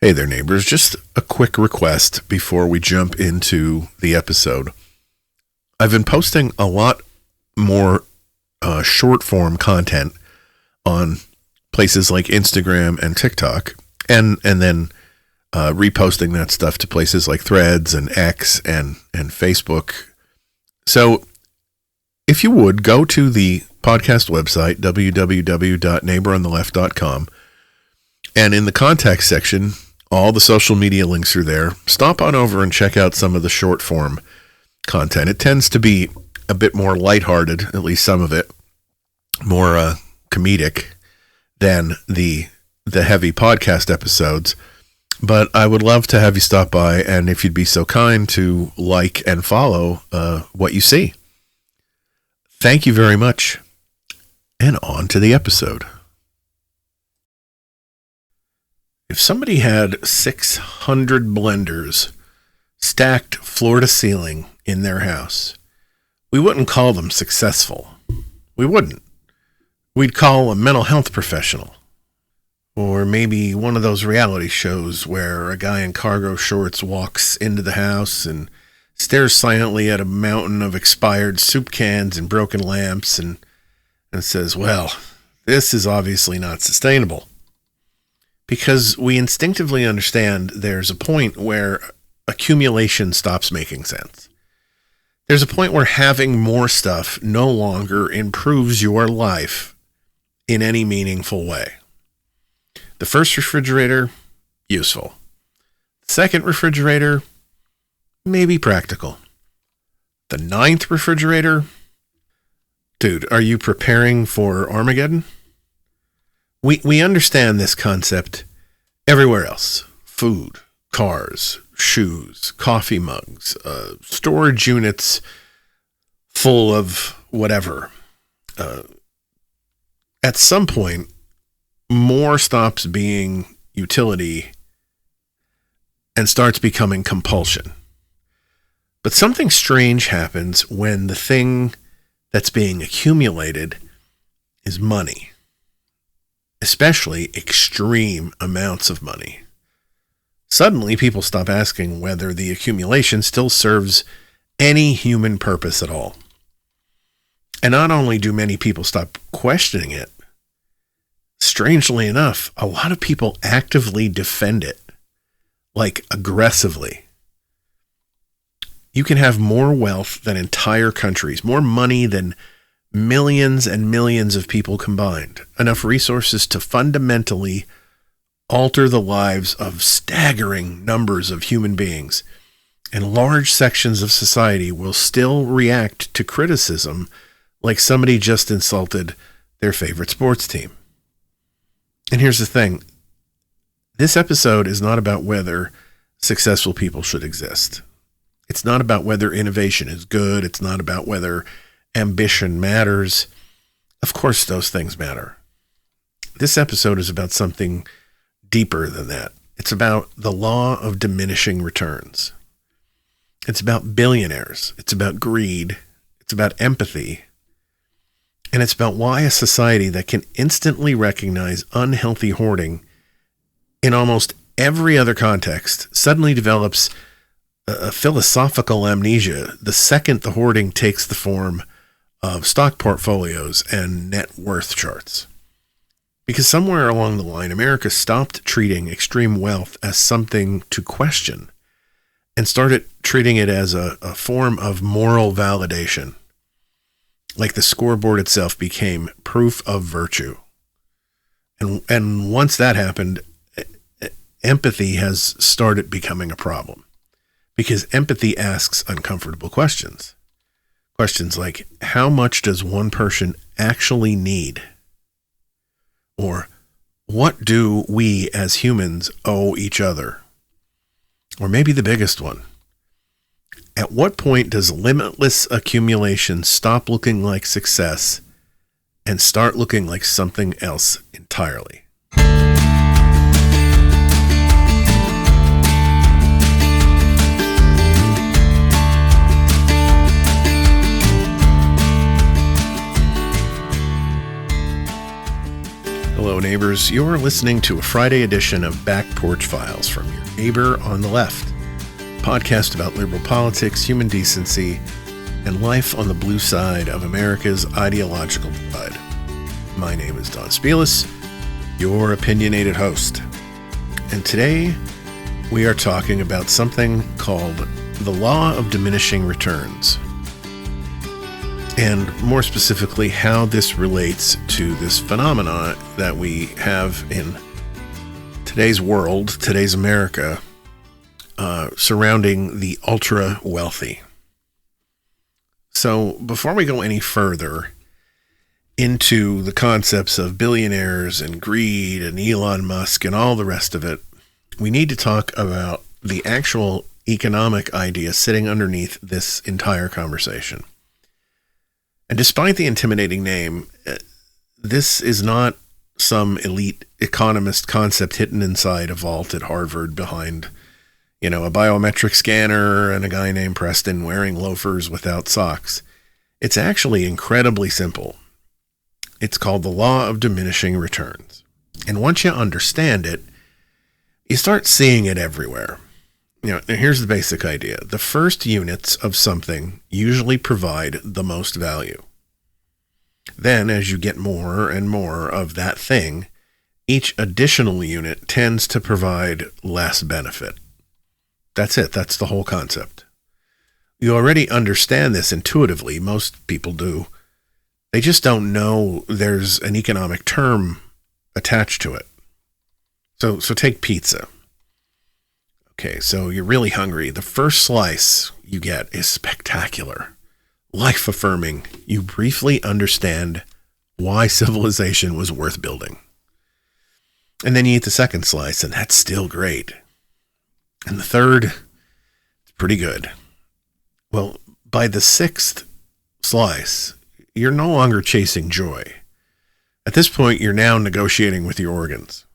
Hey there, neighbors. Just a quick request before we jump into the episode. I've been posting a lot more short form content on places like Instagram and TikTok, and then reposting that stuff to places like Threads and X and Facebook. So if you would, go to the podcast website, www.neighborontheleft.com, and in the contact section, all the social media links are there. Stop on over and check out some of the short form content. It tends to be a bit more lighthearted, at least some of it, more comedic than the heavy podcast episodes. But I would love to have you stop by, and if you'd be so kind to like and follow what you see. Thank you very much. And on to the episode. If somebody had 600 blenders stacked floor to ceiling in their house, we wouldn't call them successful. We wouldn't. We'd call a mental health professional. Or maybe one of those reality shows where a guy in cargo shorts walks into the house and stares silently at a mountain of expired soup cans and broken lamps and says, well, this is obviously not sustainable. Because we instinctively understand there's a point where accumulation stops making sense. There's a point where having more stuff no longer improves your life in any meaningful way. The first refrigerator, useful. Second refrigerator, maybe practical. The ninth refrigerator, dude, are you preparing for Armageddon? We understand this concept everywhere else. Food, cars, shoes, coffee mugs, storage units full of whatever. At some point, more stops being utility and starts becoming compulsion. But something strange happens when the thing that's being accumulated is money. Especially extreme amounts of money. Suddenly, people stop asking whether the accumulation still serves any human purpose at all. And not only do many people stop questioning it, strangely enough, a lot of people actively defend it, like aggressively. You can have more wealth than entire countries, more money than millions and millions of people combined, enough resources to fundamentally alter the lives of staggering numbers of human beings, and large sections of society will still react to criticism like somebody just insulted their favorite sports team. And here's the thing. This episode is not about whether successful people should exist. It's not about whether innovation is good. It's not about whether ambition matters. Of course, those things matter. This episode is about something deeper than that. It's about the law of diminishing returns. It's about billionaires. It's about greed. It's about empathy. And it's about why a society that can instantly recognize unhealthy hoarding in almost every other context suddenly develops a philosophical amnesia the second the hoarding takes the form of stock portfolios and net worth charts. Because somewhere along the line, America stopped treating extreme wealth as something to question and started treating it as a form of moral validation. Like the scoreboard itself became proof of virtue. And once that happened, empathy has started becoming a problem. Because empathy asks uncomfortable questions. Questions like, how much does one person actually need? Or, what do we as humans owe each other? Or maybe the biggest one. At what point does limitless accumulation stop looking like success and start looking like something else entirely? Hello, neighbors. You're listening to a Friday edition of Back Porch Files from your neighbor on the left. A podcast about liberal politics, human decency, and life on the blue side of America's ideological divide. My name is Don Spielis, your opinionated host. And today we are talking about something called the law of diminishing returns. And more specifically, how this relates to this phenomena that we have in today's world, today's America, surrounding the ultra wealthy. So before we go any further into the concepts of billionaires and greed and Elon Musk and all the rest of it, we need to talk about the actual economic idea sitting underneath this entire conversation. And despite the intimidating name, this is not some elite economist concept hidden inside a vault at Harvard behind, a biometric scanner and a guy named Preston wearing loafers without socks. It's actually incredibly simple. It's called the law of diminishing returns. And once you understand it, you start seeing it everywhere. Here's the basic idea. The first units of something usually provide the most value. Then, as you get more and more of that thing, each additional unit tends to provide less benefit. That's it. That's the whole concept. You already understand this intuitively. Most people do. They just don't know there's an economic term attached to it. So take pizza. Okay, so you're really hungry. The first slice you get is spectacular, life-affirming. You briefly understand why civilization was worth building. And then you eat the second slice, and that's still great. And the third, it's pretty good. Well, by the sixth slice, you're no longer chasing joy. At this point, you're now negotiating with your organs.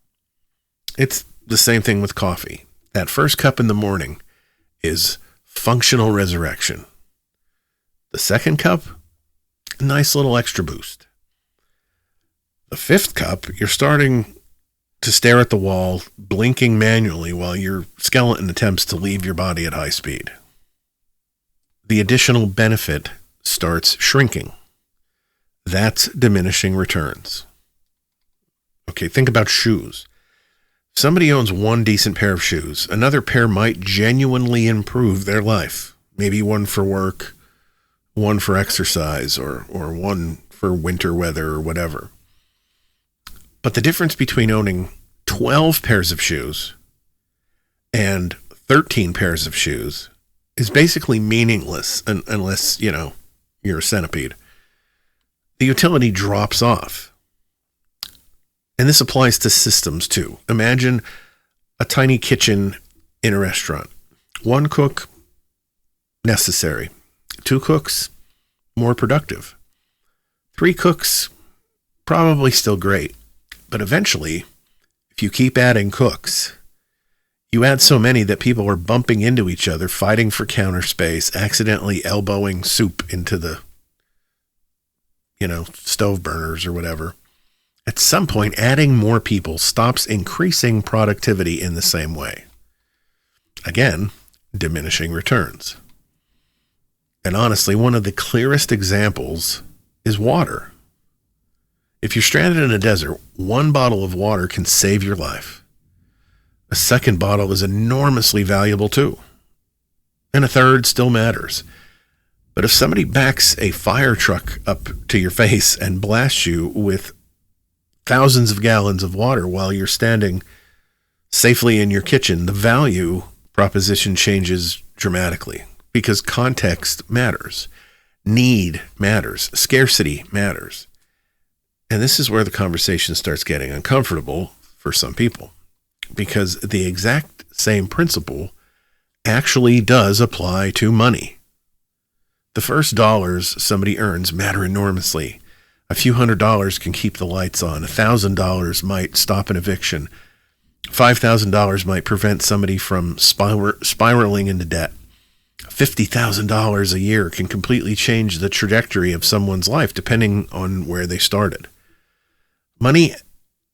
It's the same thing with coffee. That first cup in the morning is functional resurrection. The second cup, a nice little extra boost. The fifth cup, you're starting to stare at the wall, blinking manually while your skeleton attempts to leave your body at high speed. The additional benefit starts shrinking. That's diminishing returns. Okay, think about shoes. Somebody owns one decent pair of shoes. Another pair might genuinely improve their life. Maybe one for work, one for exercise, or one for winter weather or whatever. But the difference between owning 12 pairs of shoes and 13 pairs of shoes is basically meaningless unless, you're a centipede. The utility drops off. And this applies to systems too. Imagine a tiny kitchen in a restaurant. One cook, necessary. 2 cooks, more productive. 3 cooks, probably still great. But eventually, if you keep adding cooks, you add so many that people are bumping into each other, fighting for counter space, accidentally elbowing soup into the, stove burners or whatever. At some point, adding more people stops increasing productivity in the same way. Again, diminishing returns. And honestly, one of the clearest examples is water. If you're stranded in a desert, 1 bottle of water can save your life. A second bottle is enormously valuable too. And a third still matters. But if somebody backs a fire truck up to your face and blasts you with thousands of gallons of water while you're standing safely in your kitchen, the value proposition changes dramatically because context matters. Need matters. Scarcity matters. And this is where the conversation starts getting uncomfortable for some people because the exact same principle actually does apply to money. The first dollars somebody earns matter enormously. A few $100s can keep the lights on. $1,000 might stop an eviction. $5,000 might prevent somebody from spiraling into debt. $50,000 a year can completely change the trajectory of someone's life depending on where they started. Money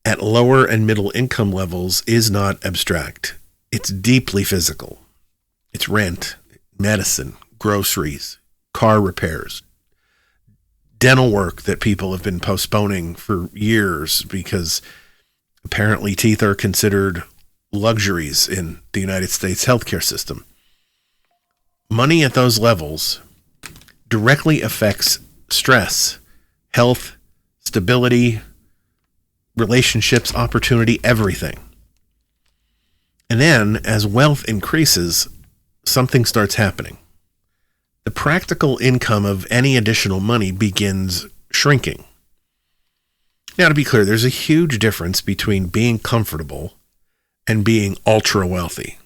at lower and middle income levels is not abstract. It's deeply physical. It's rent, medicine, groceries, car repairs, dental work that people have been postponing for years because apparently teeth are considered luxuries in the United States healthcare system. Money at those levels directly affects stress, health, stability, relationships, opportunity, everything. And then, as wealth increases, something starts happening. The practical income of any additional money begins shrinking. Now, to be clear, there's a huge difference between being comfortable and being ultra wealthy.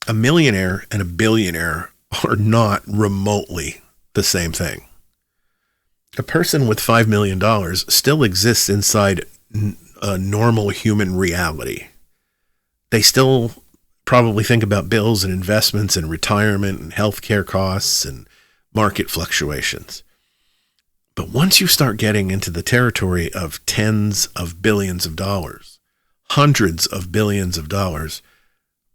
A millionaire and a billionaire are not remotely the same thing. A person with $5 million still exists inside a normal human reality. They still probably think about bills and investments and retirement and healthcare costs and market fluctuations. But once you start getting into the territory of tens of billions of dollars, hundreds of billions of dollars,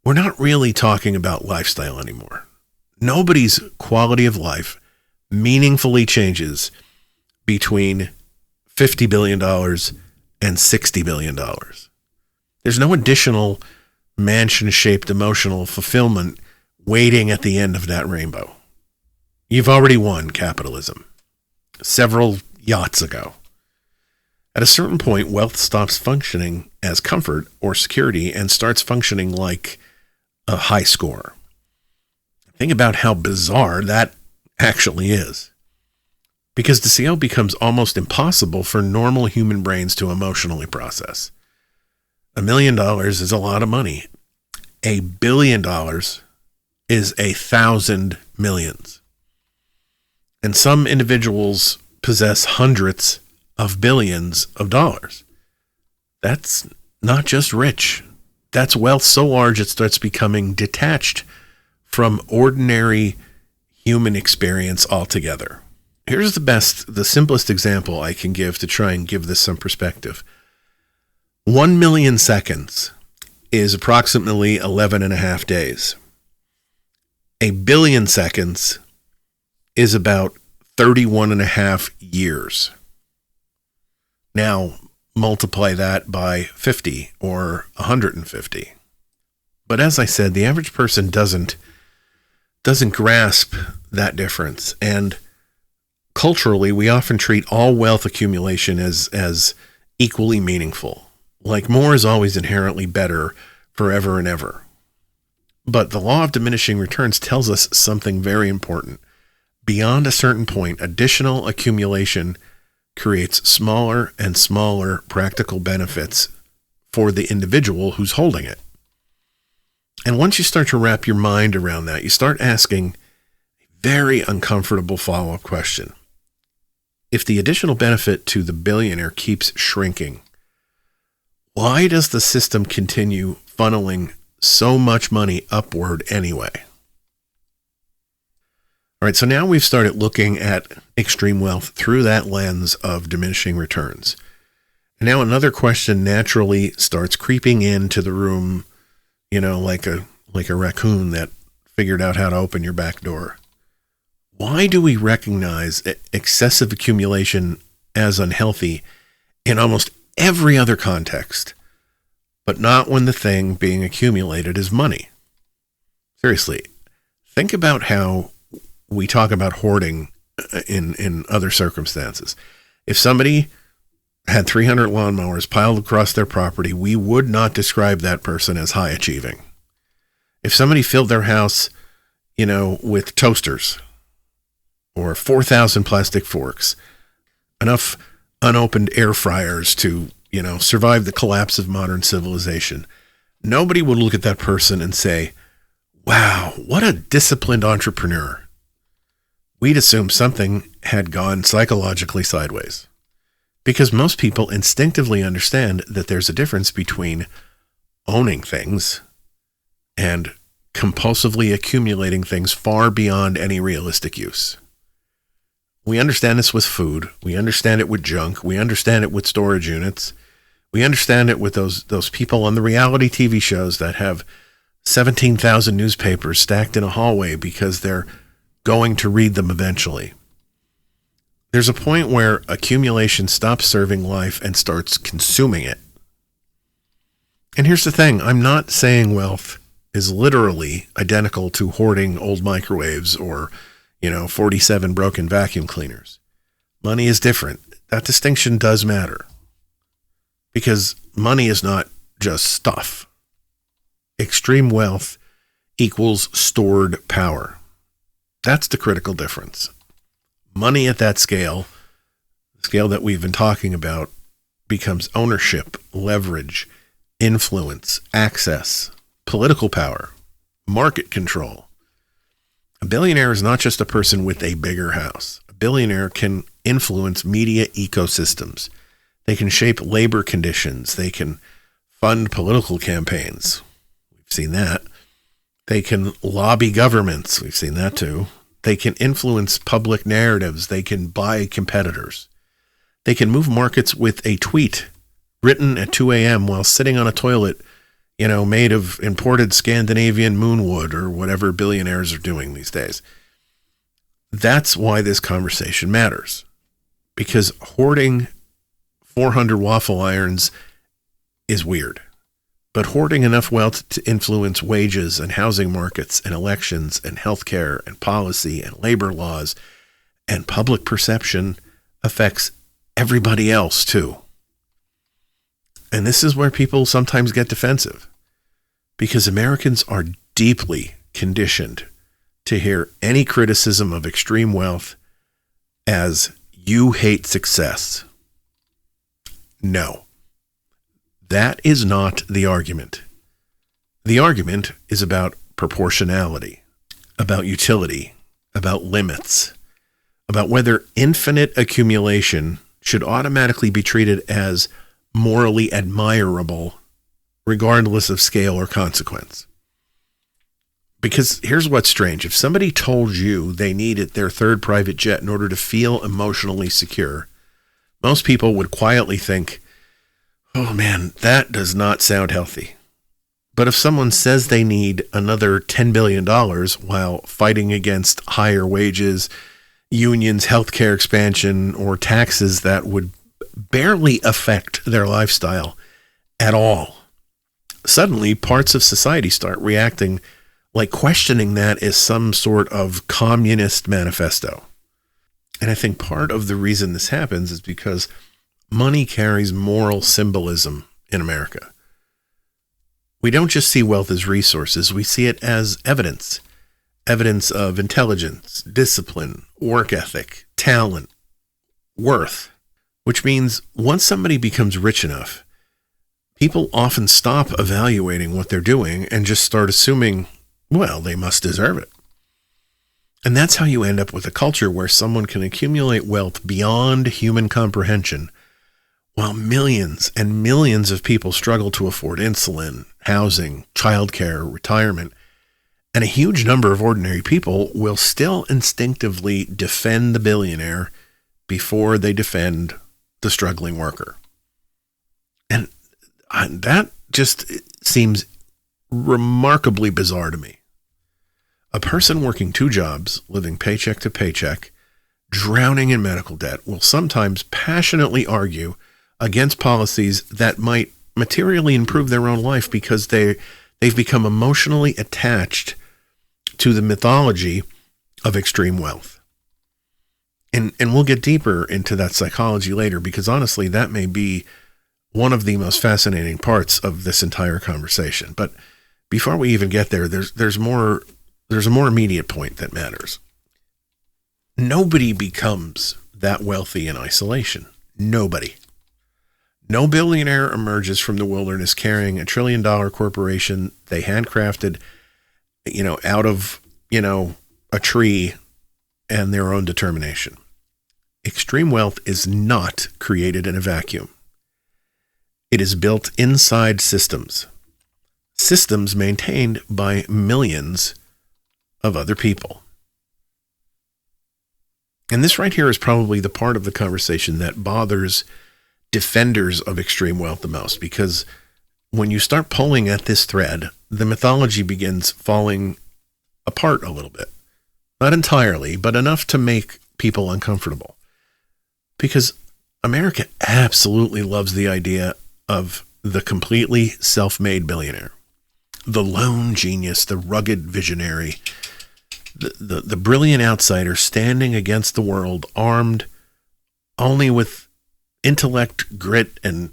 we're not really talking about lifestyle anymore. Nobody's quality of life meaningfully changes between $50 billion and $60 billion. There's no additional mansion-shaped emotional fulfillment waiting at the end of that rainbow. You've already won capitalism several yachts ago. At a certain point, wealth stops functioning as comfort or security and starts functioning like a high score. Think about how bizarre that actually is. Because the CO becomes almost impossible for normal human brains to emotionally process. $1 million is a lot of money. $1 billion is 1,000 millions. And some individuals possess hundreds of billions of dollars. That's not just rich. That's wealth so large it starts becoming detached from ordinary human experience altogether. Here's the simplest example I can give to try and give this some perspective. 1 million seconds is approximately 11 and a half days. 1 billion seconds is about 31 and a half years. Now, multiply that by 50 or 150. But as I said, the average person doesn't grasp that difference. And culturally, we often treat all wealth accumulation as equally meaningful. Like more is always inherently better forever and ever. But the law of diminishing returns tells us something very important. Beyond a certain point, additional accumulation creates smaller and smaller practical benefits for the individual who's holding it. And once you start to wrap your mind around that, you start asking a very uncomfortable follow-up question. If the additional benefit to the billionaire keeps shrinking, why does the system continue funneling so much money upward anyway? All right, so now we've started looking at extreme wealth through that lens of diminishing returns. And now another question naturally starts creeping into the room, like a raccoon that figured out how to open your back door. Why do we recognize excessive accumulation as unhealthy in almost every other context, but not when the thing being accumulated is money? Seriously, think about how we talk about hoarding in other circumstances. If somebody had 300 lawnmowers piled across their property, we would not describe that person as high achieving. If somebody filled their house, with toasters or 4,000 plastic forks, enough unopened air fryers to, survive the collapse of modern civilization, nobody would look at that person and say, wow, what a disciplined entrepreneur. We'd assume something had gone psychologically sideways. Because most people instinctively understand that there's a difference between owning things and compulsively accumulating things far beyond any realistic use. We understand this with food. We understand it with junk. We understand it with storage units. We understand it with those people on the reality TV shows that have 17,000 newspapers stacked in a hallway because they're going to read them eventually. There's a point where accumulation stops serving life and starts consuming it. And here's the thing. I'm not saying wealth is literally identical to hoarding old microwaves or, 47 broken vacuum cleaners. Money is different. That distinction does matter. Because money is not just stuff. Extreme wealth equals stored power. That's the critical difference. Money at that scale, the scale that we've been talking about, becomes ownership, leverage, influence, access, political power, market control. A billionaire is not just a person with a bigger house. A billionaire can influence media ecosystems. They can shape labor conditions. They can fund political campaigns. We've seen that. They can lobby governments. We've seen that too. They can influence public narratives. They can buy competitors. They can move markets with a tweet written at 2 a.m. while sitting on a toilet, made of imported Scandinavian moonwood or whatever billionaires are doing these days. That's why this conversation matters. Because hoarding 400 waffle irons is weird. But hoarding enough wealth to influence wages and housing markets and elections and healthcare and policy and labor laws and public perception affects everybody else too. And this is where people sometimes get defensive, because Americans are deeply conditioned to hear any criticism of extreme wealth as "you hate success." No, that is not the argument. The argument is about proportionality, about utility, about limits, about whether infinite accumulation should automatically be treated as morally admirable, regardless of scale or consequence. Because here's what's strange. If somebody told you they needed their third private jet in order to feel emotionally secure, most people would quietly think, "Oh man, that does not sound healthy." But if someone says they need another $10 billion while fighting against higher wages, unions, healthcare expansion, or taxes that would barely affect their lifestyle at all, suddenly parts of society start reacting like questioning that as some sort of communist manifesto. And I think part of the reason this happens is because money carries moral symbolism in America. We don't just see wealth as resources, we see it as evidence of intelligence, discipline, work ethic, talent, worth, which means once somebody becomes rich enough, people often stop evaluating what they're doing and just start assuming, well, they must deserve it. And that's how you end up with a culture where someone can accumulate wealth beyond human comprehension, while millions and millions of people struggle to afford insulin, housing, childcare, retirement, and a huge number of ordinary people will still instinctively defend the billionaire before they defend the struggling worker. And that just seems remarkably bizarre to me. A person working 2 jobs, living paycheck to paycheck, drowning in medical debt, will sometimes passionately argue against policies that might materially improve their own life because they've become emotionally attached to the mythology of extreme wealth. And we'll get deeper into that psychology later, because honestly, that may be one of the most fascinating parts of this entire conversation. But before we even get there, there's a more immediate point that matters. Nobody becomes that wealthy in isolation. Nobody. No billionaire emerges from the wilderness carrying $1 trillion corporation they handcrafted, out of, a tree and their own determination. Extreme wealth is not created in a vacuum. It is built inside systems maintained by millions of other people. And this right here is probably the part of the conversation that bothers defenders of extreme wealth the most, because when you start pulling at this thread, the mythology begins falling apart a little bit. Not entirely, but enough to make people uncomfortable. Because America absolutely loves the idea of the completely self-made billionaire, the lone genius, the rugged visionary, the brilliant outsider standing against the world, armed only with intellect, grit, and,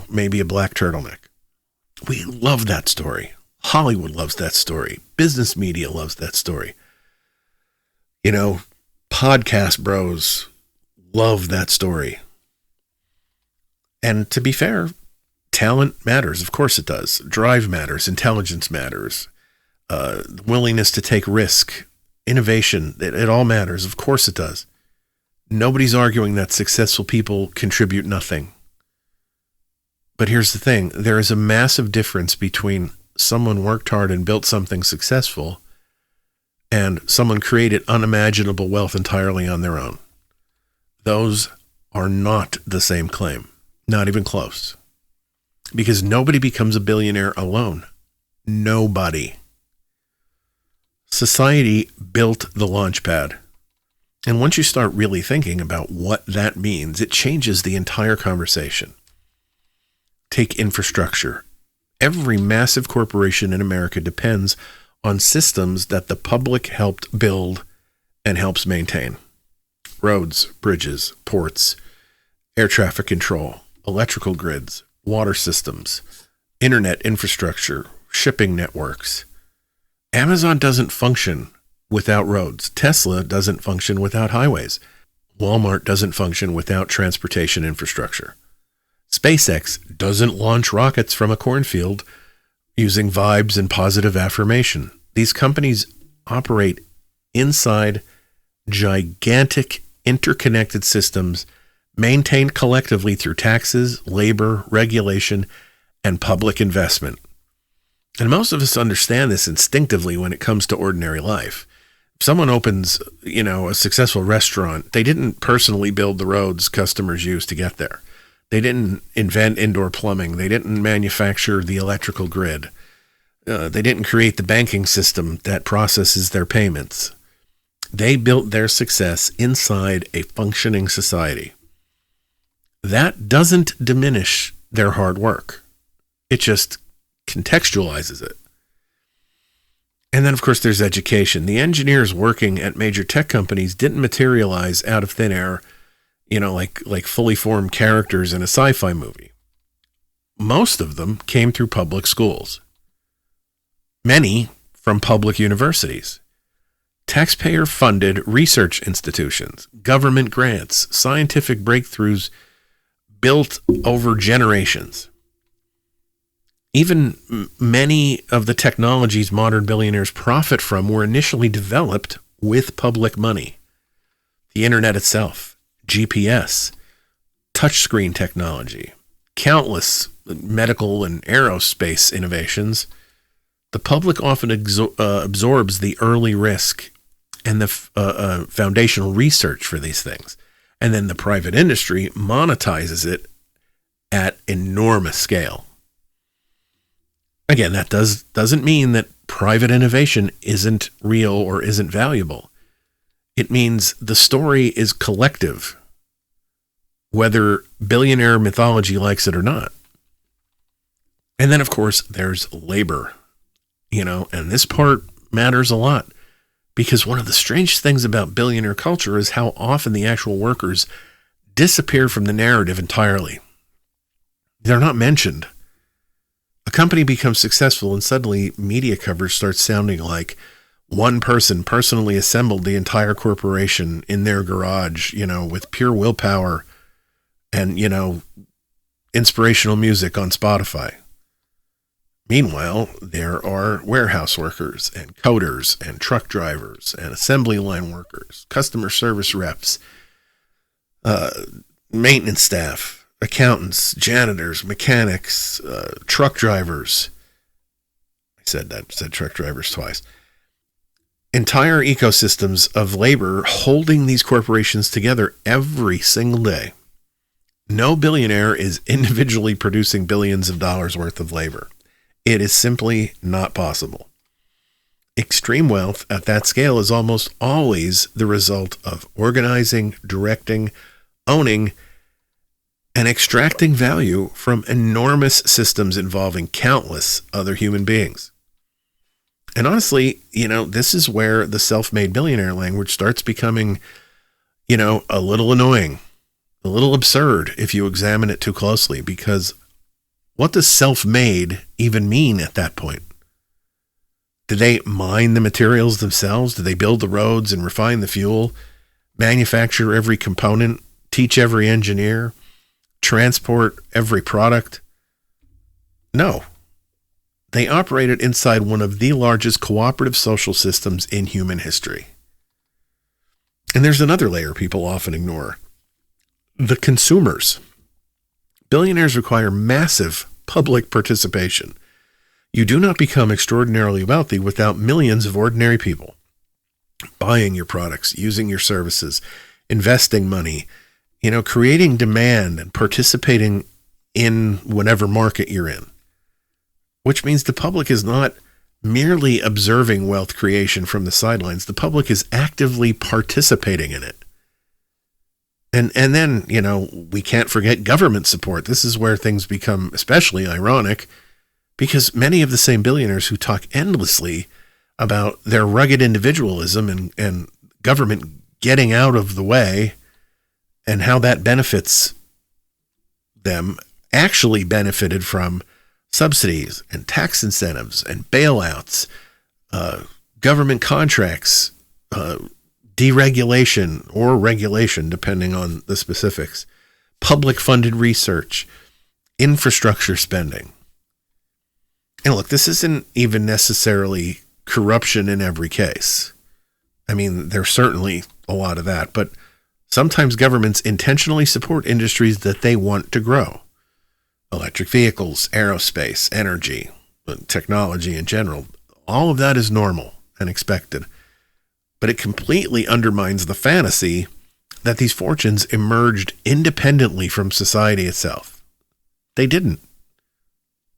maybe a black turtleneck. We love that story. Hollywood loves that story. Business media loves that story. Podcast bros love that story. And to be fair, talent matters. Of course it does. Drive matters. Intelligence matters. Willingness to take risk. Innovation. It all matters. Of course it does. Nobody's arguing that successful people contribute nothing. But here's the thing. There is a massive difference between someone worked hard and built something successful and someone created unimaginable wealth entirely on their own. Those are not the same claim. Not even close. Because nobody becomes a billionaire alone. Nobody. Society built the launch pad. And once you start really thinking about what that means, it changes the entire conversation. Take infrastructure. Every massive corporation in America depends on systems that the public helped build and helps maintain. Roads, bridges, ports, air traffic control, electrical grids, water systems, internet infrastructure, shipping networks. Amazon doesn't function without roads. Tesla doesn't function without highways. Walmart doesn't function without transportation infrastructure. SpaceX doesn't launch rockets from a cornfield using vibes and positive affirmation. These companies operate inside gigantic interconnected systems maintained collectively through taxes, labor, regulation, and public investment. And most of us understand this instinctively when it comes to ordinary life. If someone opens, a successful restaurant, they didn't personally build the roads customers use to get there. They didn't invent indoor plumbing. They didn't manufacture the electrical grid. They didn't create the banking system that processes their payments. They built their success inside a functioning society. That doesn't diminish their hard work. It just contextualizes it. And then, of course, there's education. The engineers working at major tech companies didn't materialize out of thin air, like fully formed characters in a sci-fi movie. Most of them came through public schools. Many from public universities. Taxpayer-funded research institutions, government grants, scientific breakthroughs built over generations. Even many of the technologies modern billionaires profit from were initially developed with public money. The internet itself, GPS, touchscreen technology, countless medical and aerospace innovations. The public often absorbs the early risk and the foundational research for these things. And then the private industry monetizes it at enormous scale. Again, that doesn't mean that private innovation isn't real or isn't valuable. It means the story is collective, whether billionaire mythology likes it or not. And then, of course, there's labor, and this part matters a lot because one of the strange things about billionaire culture is how often the actual workers disappear from the narrative entirely. They're not mentioned. A company becomes successful and suddenly media coverage starts sounding like one person personally assembled the entire corporation in their garage, with pure willpower and, inspirational music on Spotify. Meanwhile, there are warehouse workers and coders and truck drivers and assembly line workers, customer service reps, maintenance staff, accountants, janitors, mechanics, truck drivers. I said truck drivers twice. Entire ecosystems of labor holding these corporations together every single day. No billionaire is individually producing billions of dollars worth of labor. It is simply not possible. Extreme wealth at that scale is almost always the result of organizing, directing, owning, and extracting value from enormous systems involving countless other human beings. And honestly, this is where the self-made billionaire language starts becoming, a little annoying, a little absurd if you examine it too closely, because what does self-made even mean at that point? Do they mine the materials themselves? Do they build the roads and refine the fuel, manufacture every component, teach every engineer, transport every product? No. They operated inside one of the largest cooperative social systems in human history. And there's another layer people often ignore. The consumers. Billionaires require massive public participation. You do not become extraordinarily wealthy without millions of ordinary people buying your products, using your services, investing money, creating demand and participating in whatever market you're in. Which means the public is not merely observing wealth creation from the sidelines. The public is actively participating in it. And then, we can't forget government support. This is where things become especially ironic, because many of the same billionaires who talk endlessly about their rugged individualism and government getting out of the way and how that benefits them actually benefited from subsidies and tax incentives and bailouts, government contracts, deregulation or regulation, depending on the specifics, public funded research, infrastructure spending. And look, this isn't even necessarily corruption in every case. I mean, there's certainly a lot of that, but sometimes governments intentionally support industries that they want to grow. Electric vehicles, aerospace, energy, technology in general. All of that is normal and expected. But it completely undermines the fantasy that these fortunes emerged independently from society itself. They didn't.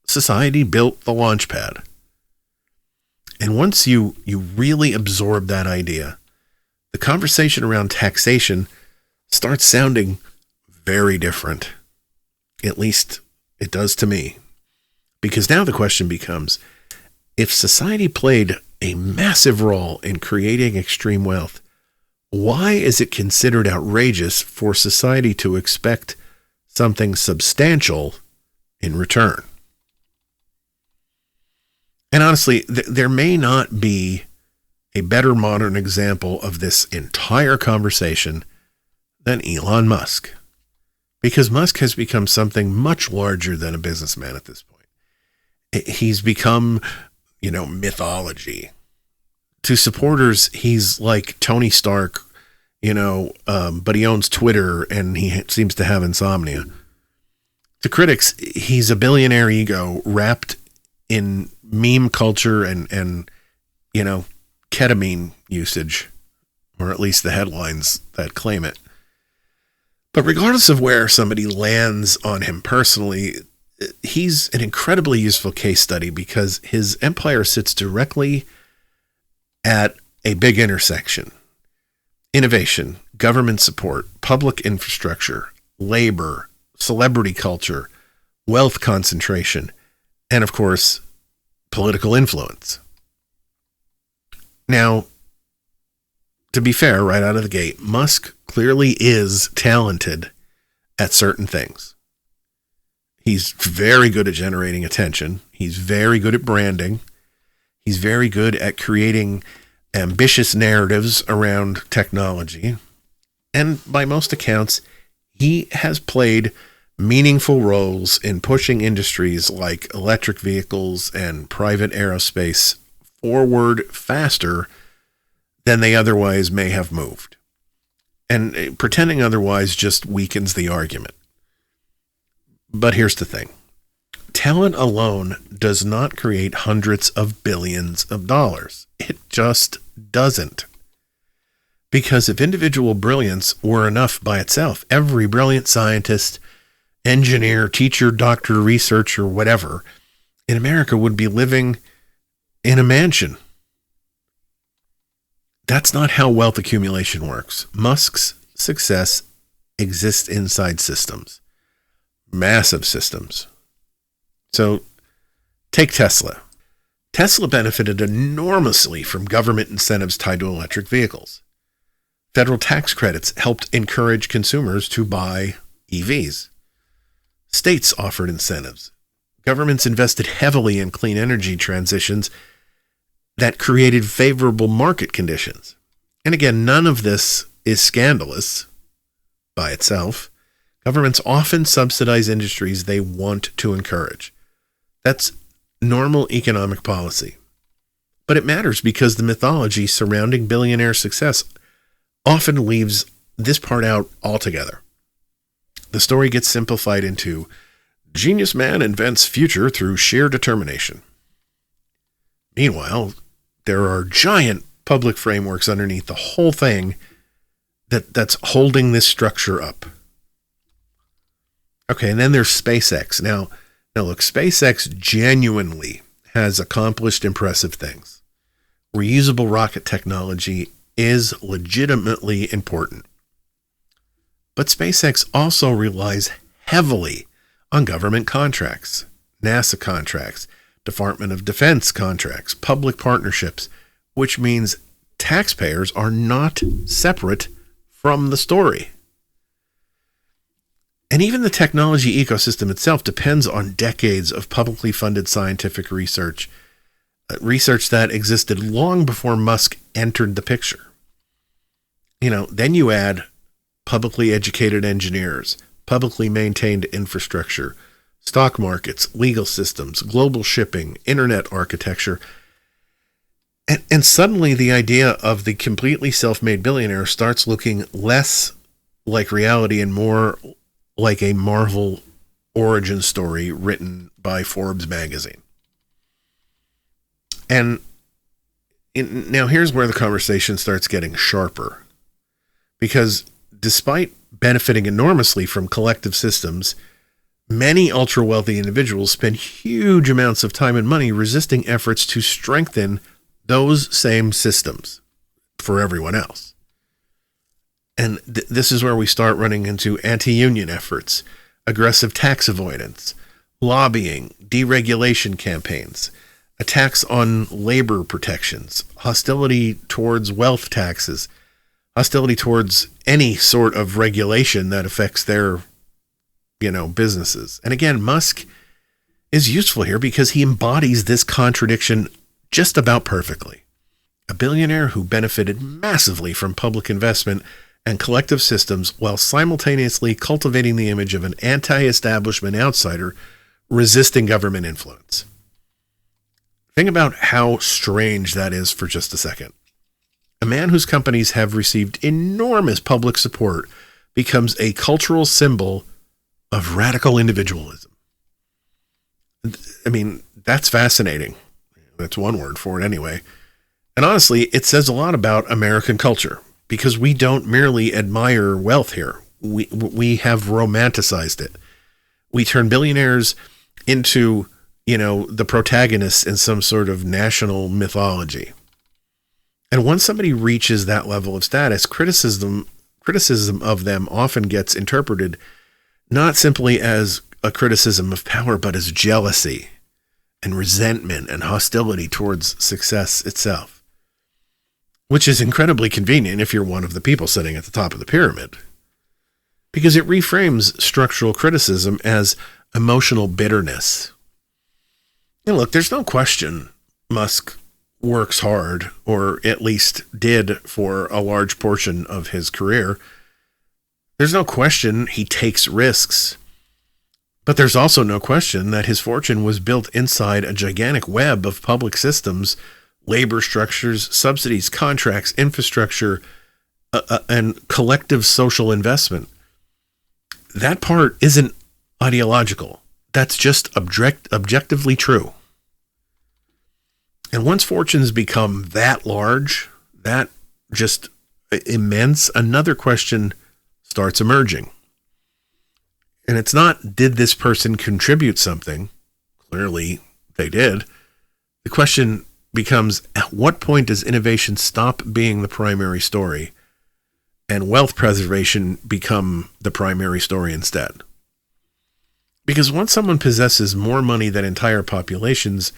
Society built the launch pad. And once you really absorb that idea, the conversation around taxation starts sounding very different. At least it does to me. Because now the question becomes, if society played a massive role in creating extreme wealth, why is it considered outrageous for society to expect something substantial in return? And honestly, there may not be a better modern example of this entire conversation than Elon Musk. Because Musk has become something much larger than a businessman at this point. He's become, mythology. To supporters, he's like Tony Stark, but he owns Twitter and he seems to have insomnia. To critics, he's a billionaire ego wrapped in meme culture and ketamine usage, or at least the headlines that claim it. But regardless of where somebody lands on him personally, he's an incredibly useful case study because his empire sits directly at a big intersection. Innovation, government support, public infrastructure, labor, celebrity culture, wealth concentration, and of course, political influence. Now, to be fair, right out of the gate, Musk clearly is talented at certain things. He's very good at generating attention. He's very good at branding. He's very good at creating ambitious narratives around technology. And by most accounts, he has played meaningful roles in pushing industries like electric vehicles and private aerospace forward faster than they otherwise may have moved. And pretending otherwise just weakens the argument. But here's the thing. Talent alone does not create hundreds of billions of dollars. It just doesn't. Because if individual brilliance were enough by itself, every brilliant scientist, engineer, teacher, doctor, researcher, whatever, in America would be living in a mansion. That's not how wealth accumulation works. Musk's success exists inside systems, massive systems. So take Tesla. Tesla benefited enormously from government incentives tied to electric vehicles. Federal tax credits helped encourage consumers to buy EVs. States offered incentives. Governments invested heavily in clean energy transitions that created favorable market conditions. And again, none of this is scandalous by itself. Governments often subsidize industries they want to encourage. That's normal economic policy. But it matters because the mythology surrounding billionaire success often leaves this part out altogether. The story gets simplified into genius man invents future through sheer determination. Meanwhile, there are giant public frameworks underneath the whole thing that's holding this structure up. Okay, and then there's SpaceX. Now look, SpaceX genuinely has accomplished impressive things. Reusable rocket technology is legitimately important. But SpaceX also relies heavily on government contracts, NASA contracts, Department of Defense contracts, public partnerships, which means taxpayers are not separate from the story. And even the technology ecosystem itself depends on decades of publicly funded scientific research that existed long before Musk entered the picture. Then you add publicly educated engineers, publicly maintained infrastructure, stock markets, legal systems, global shipping, internet architecture. And suddenly the idea of the completely self-made billionaire starts looking less like reality and more like a Marvel origin story written by Forbes magazine. And now here's where the conversation starts getting sharper. Because despite benefiting enormously from collective systems, many ultra-wealthy individuals spend huge amounts of time and money resisting efforts to strengthen those same systems for everyone else. And this is where we start running into anti-union efforts, aggressive tax avoidance, lobbying, deregulation campaigns, attacks on labor protections, hostility towards wealth taxes, hostility towards any sort of regulation that affects their, businesses. And again, Musk is useful here because he embodies this contradiction just about perfectly. A billionaire who benefited massively from public investment and collective systems while simultaneously cultivating the image of an anti-establishment outsider resisting government influence. Think about how strange that is for just a second. A man whose companies have received enormous public support becomes a cultural symbol of radical individualism. I mean, that's fascinating. That's one word for it anyway. And honestly, it says a lot about American culture because we don't merely admire wealth here. We have romanticized it. We turn billionaires into, the protagonists in some sort of national mythology. And once somebody reaches that level of status, criticism of them often gets interpreted not simply as a criticism of power, but as jealousy and resentment and hostility towards success itself, which is incredibly convenient if you're one of the people sitting at the top of the pyramid, because it reframes structural criticism as emotional bitterness. And look, there's no question Musk works hard, or at least did for a large portion of his career. There's no question he takes risks. But there's also no question that his fortune was built inside a gigantic web of public systems, labor structures, subsidies, contracts, infrastructure, and collective social investment. That part isn't ideological. That's just objectively true. And once fortunes become that large, that just immense, another question starts emerging. And it's not, did this person contribute something? Clearly they did. The question becomes, at what point does innovation stop being the primary story and wealth preservation become the primary story instead? Because once someone possesses more money than entire populations,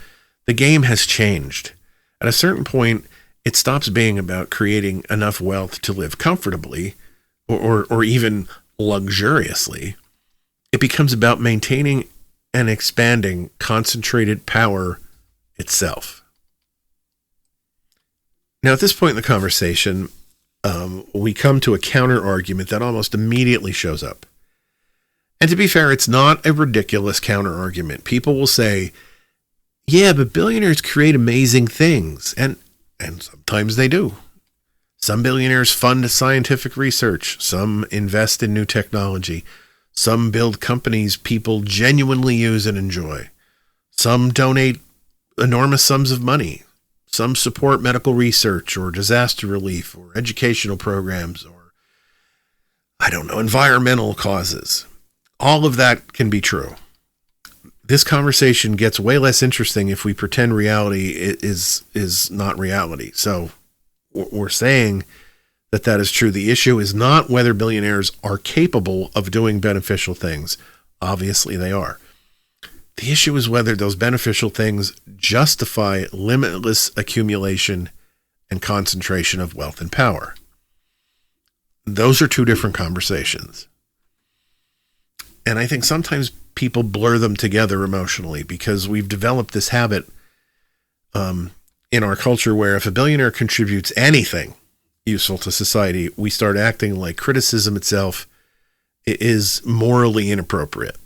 the game has changed. At a certain point, it stops being about creating enough wealth to live comfortably or even luxuriously. It becomes about maintaining and expanding concentrated power itself. Now, at this point in the conversation, we come to a counter argument that almost immediately shows up. And to be fair, it's not a ridiculous counter argument. People will say, yeah, but billionaires create amazing things. And sometimes they do. Some billionaires fund scientific research. Some invest in new technology. Some build companies people genuinely use and enjoy. Some donate enormous sums of money. Some support medical research or disaster relief or educational programs or, environmental causes. All of that can be true. This conversation gets way less interesting if we pretend reality is not reality. So we're saying that is true. The issue is not whether billionaires are capable of doing beneficial things. Obviously they are. The issue is whether those beneficial things justify limitless accumulation and concentration of wealth and power. Those are two different conversations. And I think sometimes people blur them together emotionally because we've developed this habit in our culture where if a billionaire contributes anything useful to society, we start acting like criticism itself is morally inappropriate.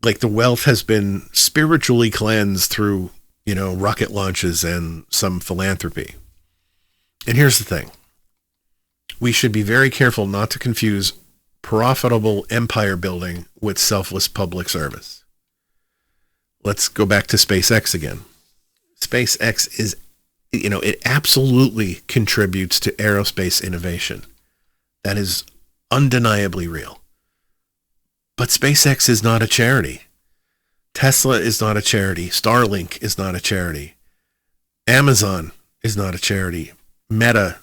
Like the wealth has been spiritually cleansed through, rocket launches and some philanthropy. And here's the thing. We should be very careful not to confuse profitable empire building with selfless public service. Let's go back to SpaceX again. SpaceX is, it absolutely contributes to aerospace innovation. That is undeniably real. But SpaceX is not a charity. Tesla is not a charity. Starlink is not a charity. Amazon is not a charity. Meta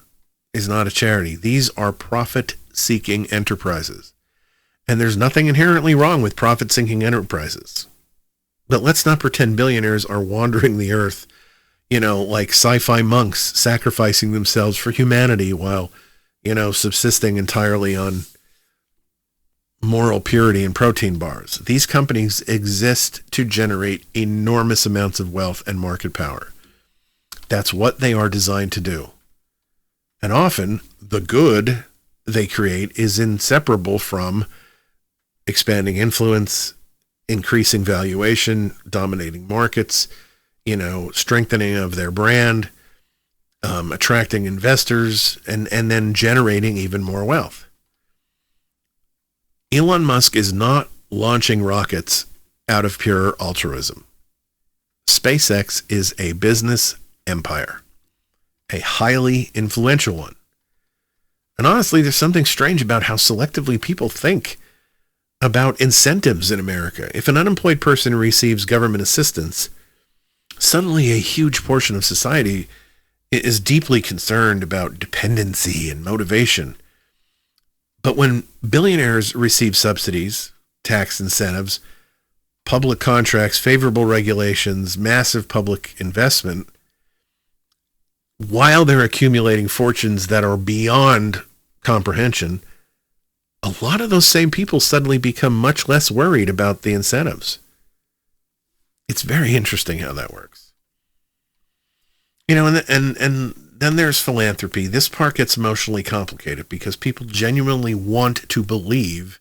is not a charity. These are profit-seeking enterprises. And there's nothing inherently wrong with profit-seeking enterprises. But let's not pretend billionaires are wandering the earth, like sci-fi monks sacrificing themselves for humanity while, subsisting entirely on moral purity and protein bars. These companies exist to generate enormous amounts of wealth and market power. That's what they are designed to do. And often, the good they create is inseparable from expanding influence, increasing valuation, dominating markets, strengthening of their brand, attracting investors, and then generating even more wealth. Elon Musk is not launching rockets out of pure altruism. SpaceX is a business empire, a highly influential one. And honestly, there's something strange about how selectively people think about incentives in America. If an unemployed person receives government assistance, suddenly a huge portion of society is deeply concerned about dependency and motivation. But when billionaires receive subsidies, tax incentives, public contracts, favorable regulations, massive public investment, while they're accumulating fortunes that are beyond comprehension, a lot of those same people suddenly become much less worried about the incentives. It's very interesting how that works. And then there's philanthropy. This part gets emotionally complicated because people genuinely want to believe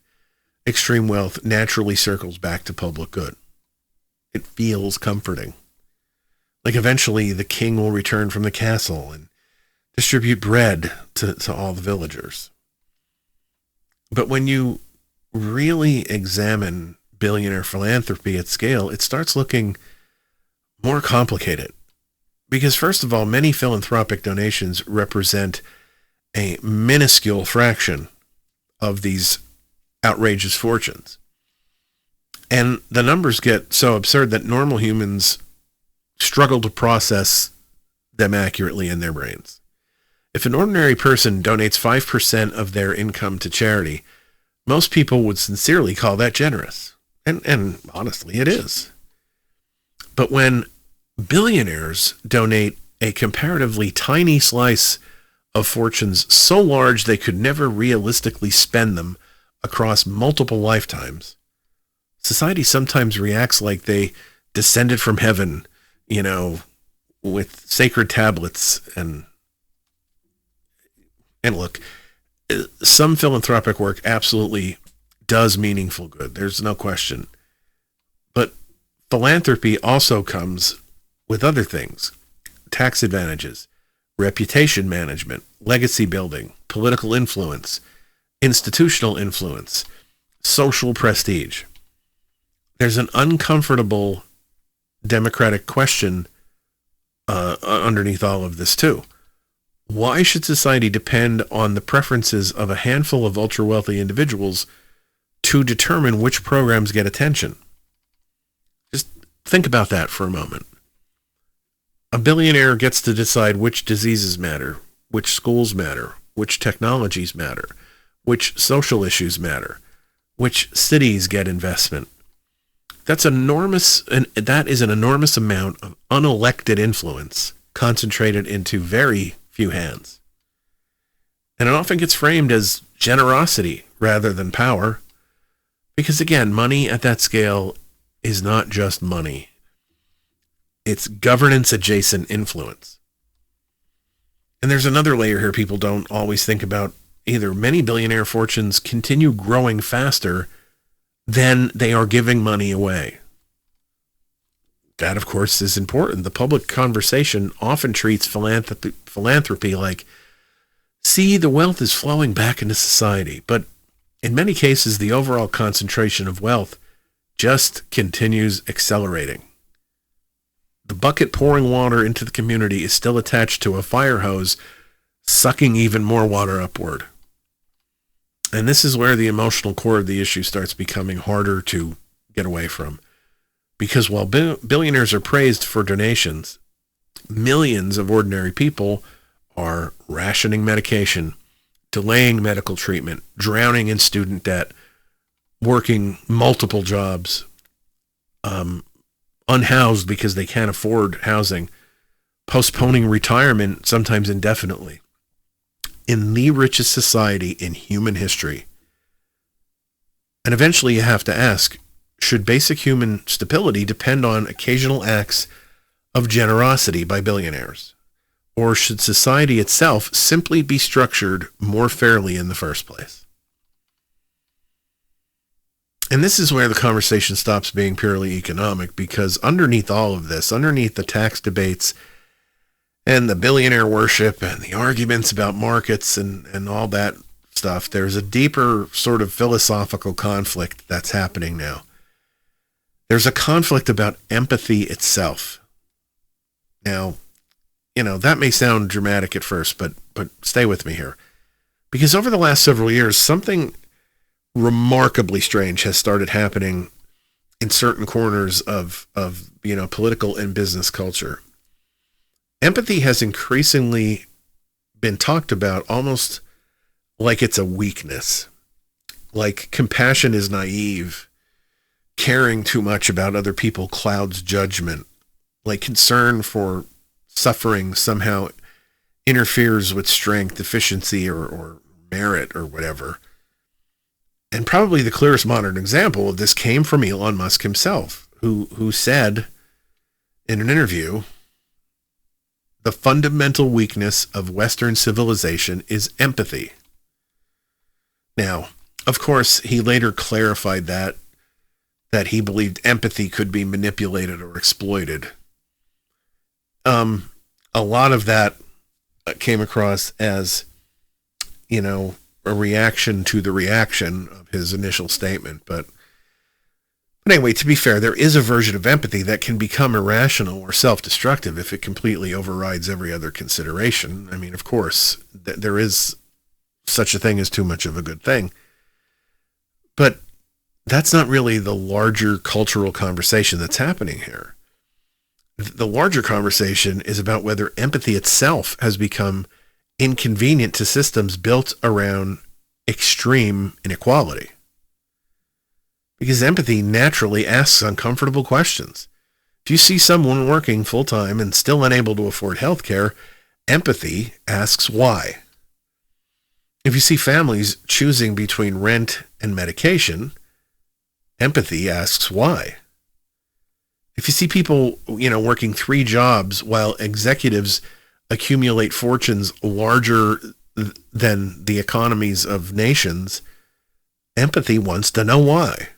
extreme wealth naturally circles back to public good. It feels comforting. Like eventually the king will return from the castle and distribute bread to all the villagers. But when you really examine billionaire philanthropy at scale, it starts looking more complicated. Because first of all, many philanthropic donations represent a minuscule fraction of these outrageous fortunes. And the numbers get so absurd that normal humans struggle to process them accurately in their brains. If an ordinary person donates 5% of their income to charity, most people would sincerely call that generous. And honestly, it is. But when billionaires donate a comparatively tiny slice of fortunes so large they could never realistically spend them across multiple lifetimes, society sometimes reacts like they descended from heaven, with sacred tablets. And look, some philanthropic work absolutely does meaningful good. There's no question. But philanthropy also comes with other things: tax advantages, reputation management, legacy building, political influence, institutional influence, social prestige. There's an uncomfortable democratic question underneath all of this too. Why should society depend on the preferences of a handful of ultra-wealthy individuals to determine which programs get attention? Just think about that for a moment. A billionaire gets to decide which diseases matter, which schools matter, which technologies matter, which social issues matter, which cities get investment. That's enormous, and that is an enormous amount of unelected influence concentrated into very few hands. And it often gets framed as generosity rather than power, because again, money at that scale is not just money. It's governance adjacent influence. And there's another layer here people don't always think about either. Many billionaire fortunes continue growing faster than they are giving money away. That, of course, is important. The public conversation often treats philanthropy like, see, the wealth is flowing back into society. But in many cases, the overall concentration of wealth just continues accelerating. The bucket pouring water into the community is still attached to a fire hose, sucking even more water upward. And this is where the emotional core of the issue starts becoming harder to get away from. Because while billionaires are praised for donations, millions of ordinary people are rationing medication, delaying medical treatment, drowning in student debt, working multiple jobs, unhoused because they can't afford housing, postponing retirement sometimes indefinitely. In the richest society in human history. And eventually you have to ask, should basic human stability depend on occasional acts of generosity by billionaires? Or should society itself simply be structured more fairly in the first place? And this is where the conversation stops being purely economic, because underneath all of this, underneath the tax debates and the billionaire worship and the arguments about markets and all that stuff, there's a deeper sort of philosophical conflict that's happening now. There's a conflict about empathy itself. Now, that may sound dramatic at first, but stay with me here. Because over the last several years, something remarkably strange has started happening in certain corners of political and business culture. Empathy has increasingly been talked about almost like it's a weakness. Like compassion is naive. Caring too much about other people clouds judgment. Like concern for suffering somehow interferes with strength, efficiency, or merit, or whatever. And probably the clearest modern example of this came from Elon Musk himself, who said in an interview, the fundamental weakness of Western civilization is empathy. Now, of course, he later clarified that he believed empathy could be manipulated or exploited. A lot of that came across as, a reaction to the reaction of his initial statement. But anyway, to be fair, there is a version of empathy that can become irrational or self-destructive if it completely overrides every other consideration. I mean, of course, there is such a thing as too much of a good thing. But that's not really the larger cultural conversation that's happening here. The larger conversation is about whether empathy itself has become inconvenient to systems built around extreme inequality. Because empathy naturally asks uncomfortable questions. If you see someone working full-time and still unable to afford health care, empathy asks why. If you see families choosing between rent and medication, empathy asks why. If you see people, working 3 jobs while executives accumulate fortunes larger than the economies of nations, empathy wants to know why.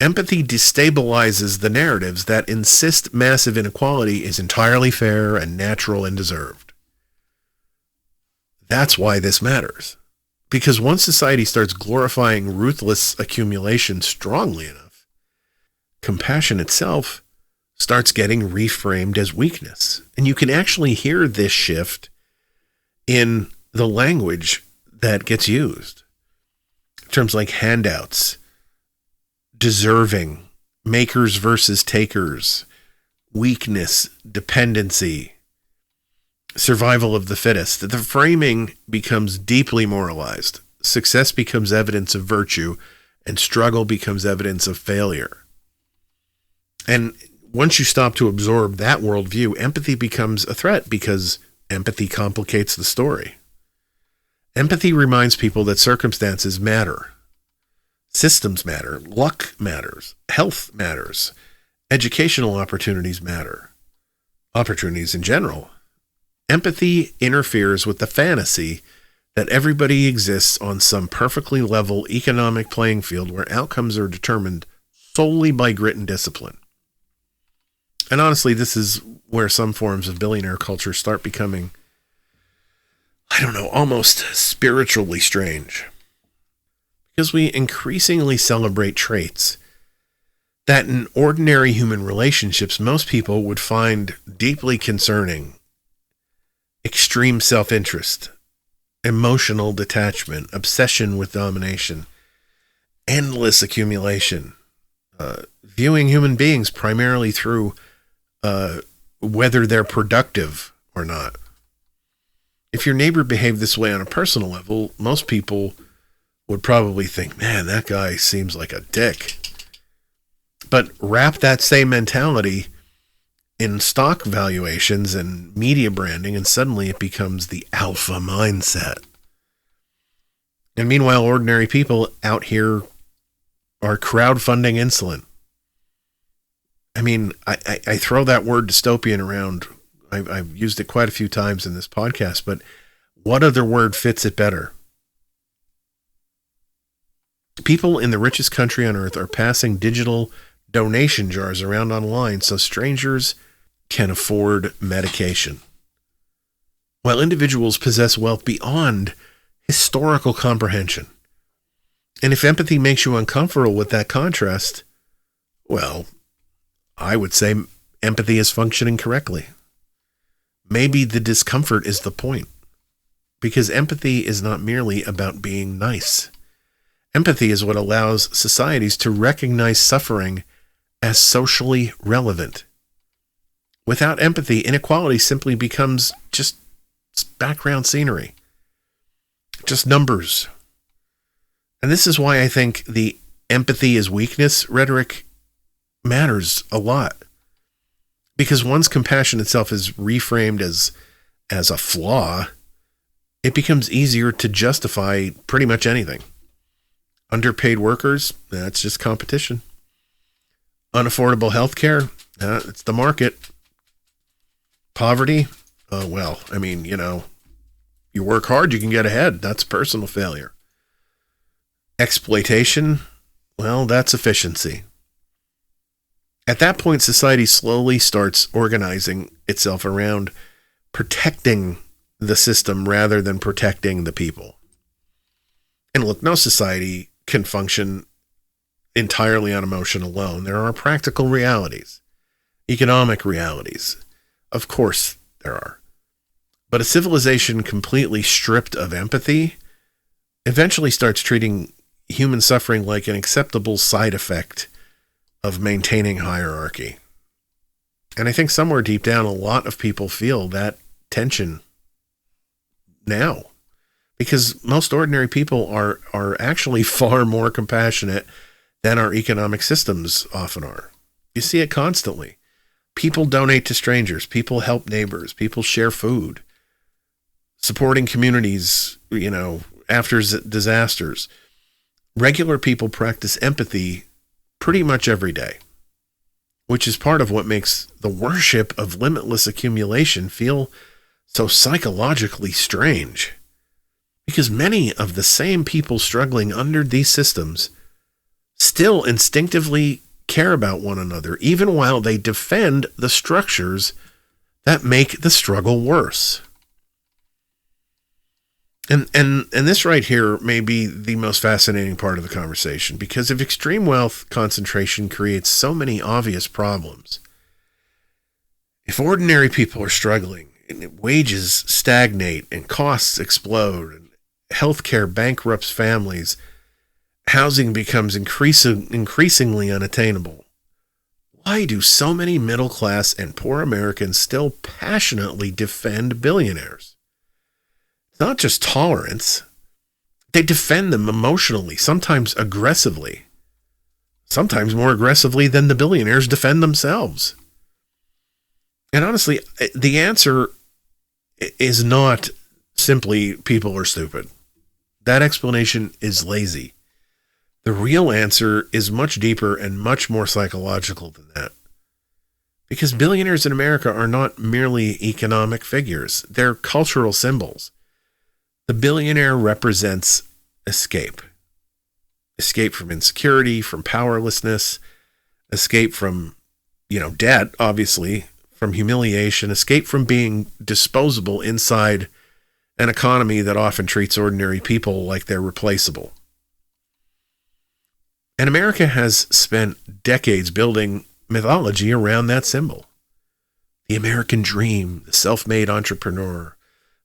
Empathy destabilizes the narratives that insist massive inequality is entirely fair and natural and deserved. That's why this matters. Because once society starts glorifying ruthless accumulation strongly enough, compassion itself starts getting reframed as weakness. And you can actually hear this shift in the language that gets used. Terms like handouts, deserving, makers versus takers, weakness, dependency, survival of the fittest. The framing becomes deeply moralized. Success becomes evidence of virtue, and struggle becomes evidence of failure. And once you stop to absorb that worldview, empathy becomes a threat because empathy complicates the story. Empathy reminds people that circumstances matter. Systems matter. Luck matters. Health matters. Educational opportunities matter. Opportunities in general. Empathy interferes with the fantasy that everybody exists on some perfectly level economic playing field where outcomes are determined solely by grit and discipline. And honestly, this is where some forms of billionaire culture start becoming, almost spiritually strange. Because we increasingly celebrate traits that in ordinary human relationships most people would find deeply concerning. Extreme self-interest, emotional detachment, obsession with domination, endless accumulation, viewing human beings primarily through whether they're productive or not. If your neighbor behaved this way on a personal level, most people would probably think, man, that guy seems like a dick. But wrap that same mentality in stock valuations and media branding, and suddenly it becomes the alpha mindset. And meanwhile, ordinary people out here are crowdfunding insulin. I mean, I throw that word dystopian around. I've used it quite a few times in this podcast, but what other word fits it better? People in the richest country on earth are passing digital donation jars around online so strangers can afford medication, while individuals possess wealth beyond historical comprehension. And if empathy makes you uncomfortable with that contrast, well, I would say empathy is functioning correctly. Maybe the discomfort is the point, because empathy is not merely about being nice. Empathy is what allows societies to recognize suffering as socially relevant. Without empathy, inequality simply becomes just background scenery, just numbers. And this is why I think the empathy is weakness rhetoric matters a lot. Because once compassion itself is reframed as a flaw, it becomes easier to justify pretty much anything. Underpaid workers, that's just competition. Unaffordable health care, it's the market. Poverty, you work hard, you can get ahead. That's personal failure. Exploitation, well, that's efficiency. At that point, society slowly starts organizing itself around protecting the system rather than protecting the people. And look, no society can function entirely on emotion alone. There are practical realities, economic realities. Of course there are. But a civilization completely stripped of empathy eventually starts treating human suffering like an acceptable side effect of maintaining hierarchy. And I think somewhere deep down, a lot of people feel that tension now, because most ordinary people are actually far more compassionate than our economic systems often are. You see it constantly. People donate to strangers. People help neighbors. People share food. Supporting communities, after disasters. Regular people practice empathy pretty much every day, which is part of what makes the worship of limitless accumulation feel so psychologically strange. Because many of the same people struggling under these systems still instinctively care about one another, even while they defend the structures that make the struggle worse. And this right here may be the most fascinating part of the conversation, because if extreme wealth concentration creates so many obvious problems, if ordinary people are struggling and wages stagnate and costs explode and healthcare bankrupts families, housing becomes increasingly unattainable, why do so many middle class and poor Americans still passionately defend billionaires? It's not just tolerance. They defend them emotionally, sometimes aggressively, sometimes more aggressively than the billionaires defend themselves. And honestly, the answer is not simply people are stupid. That explanation is lazy. The real answer is much deeper and much more psychological than that. Because billionaires in America are not merely economic figures. They're cultural symbols. The billionaire represents escape. Escape from insecurity, from powerlessness, escape from, debt, obviously, from humiliation, escape from being disposable inside an economy that often treats ordinary people like they're replaceable. And America has spent decades building mythology around that symbol. The American dream, the self-made entrepreneur,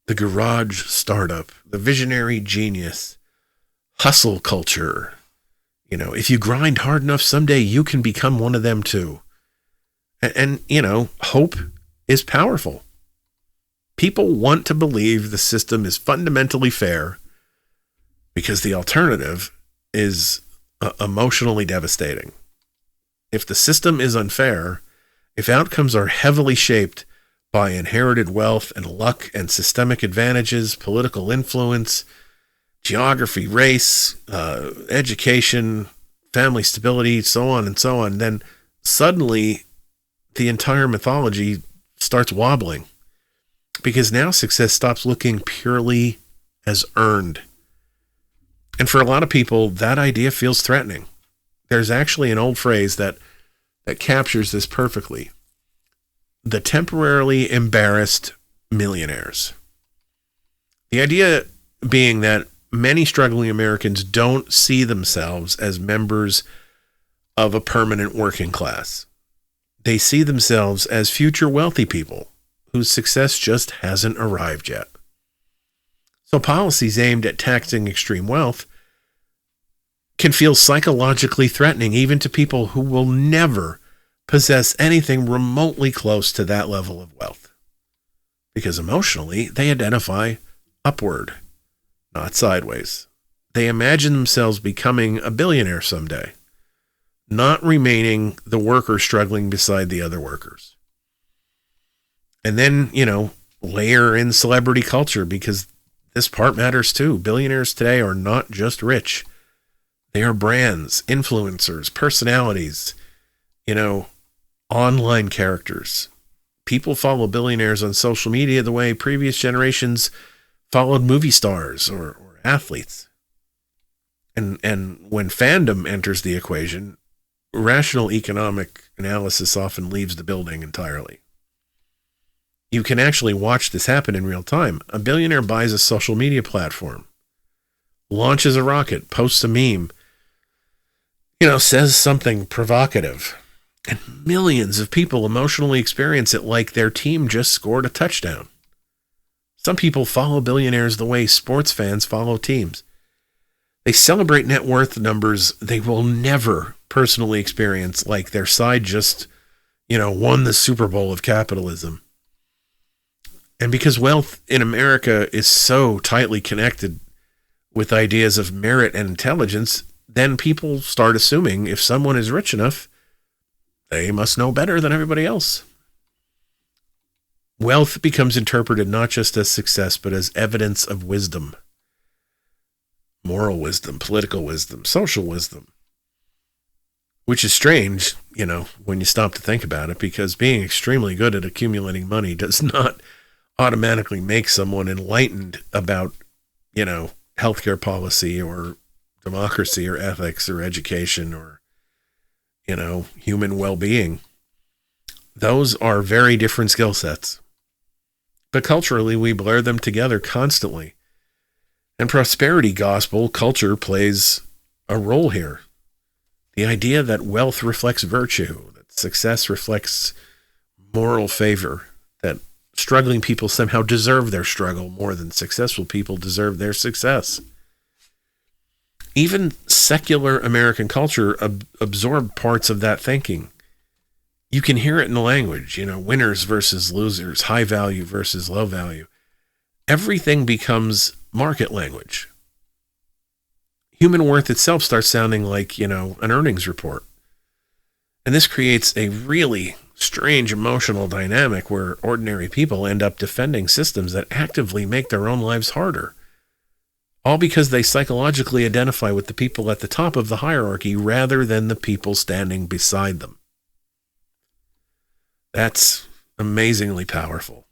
the garage startup, the visionary genius, hustle culture. If you grind hard enough, someday you can become one of them too. And hope is powerful. People want to believe the system is fundamentally fair because the alternative is emotionally devastating. If the system is unfair, if outcomes are heavily shaped by inherited wealth and luck and systemic advantages, political influence, geography, race, education, family stability, so on, then suddenly the entire mythology starts wobbling, because now success stops looking purely as earned. And for a lot of people, that idea feels threatening. There's actually an old phrase that captures this perfectly. The temporarily embarrassed millionaires. The idea being that many struggling Americans don't see themselves as members of a permanent working class. They see themselves as future wealthy people whose success just hasn't arrived yet. So policies aimed at taxing extreme wealth can feel psychologically threatening even to people who will never possess anything remotely close to that level of wealth. Because emotionally, they identify upward, not sideways. They imagine themselves becoming a billionaire someday, not remaining the worker struggling beside the other workers. And then, layer in celebrity culture, because this part matters too. Billionaires today are not just rich. They are brands, influencers, personalities, online characters. People follow billionaires on social media the way previous generations followed movie stars or athletes. And when fandom enters the equation, rational economic analysis often leaves the building entirely. You can actually watch this happen in real time. A billionaire buys a social media platform, launches a rocket, posts a meme, says something provocative, and millions of people emotionally experience it like their team just scored a touchdown. Some people follow billionaires the way sports fans follow teams. They celebrate net worth numbers they will never personally experience, like their side just, won the Super Bowl of capitalism. And because wealth in America is so tightly connected with ideas of merit and intelligence, then people start assuming if someone is rich enough, they must know better than everybody else. Wealth becomes interpreted not just as success, but as evidence of wisdom. Moral wisdom, political wisdom, social wisdom. Which is strange, when you stop to think about it, because being extremely good at accumulating money does not automatically make someone enlightened about, healthcare policy or democracy or ethics or education or, human well-being. Those are very different skill sets. But culturally, we blur them together constantly. And prosperity gospel culture plays a role here. The idea that wealth reflects virtue, that success reflects moral favor, that struggling people somehow deserve their struggle more than successful people deserve their success. Even secular American culture absorbed parts of that thinking. You can hear it in the language, winners versus losers, high value versus low value. Everything becomes market language. Human worth itself starts sounding like, an earnings report. And this creates a really strange emotional dynamic where ordinary people end up defending systems that actively make their own lives harder. All because they psychologically identify with the people at the top of the hierarchy rather than the people standing beside them. That's amazingly powerful.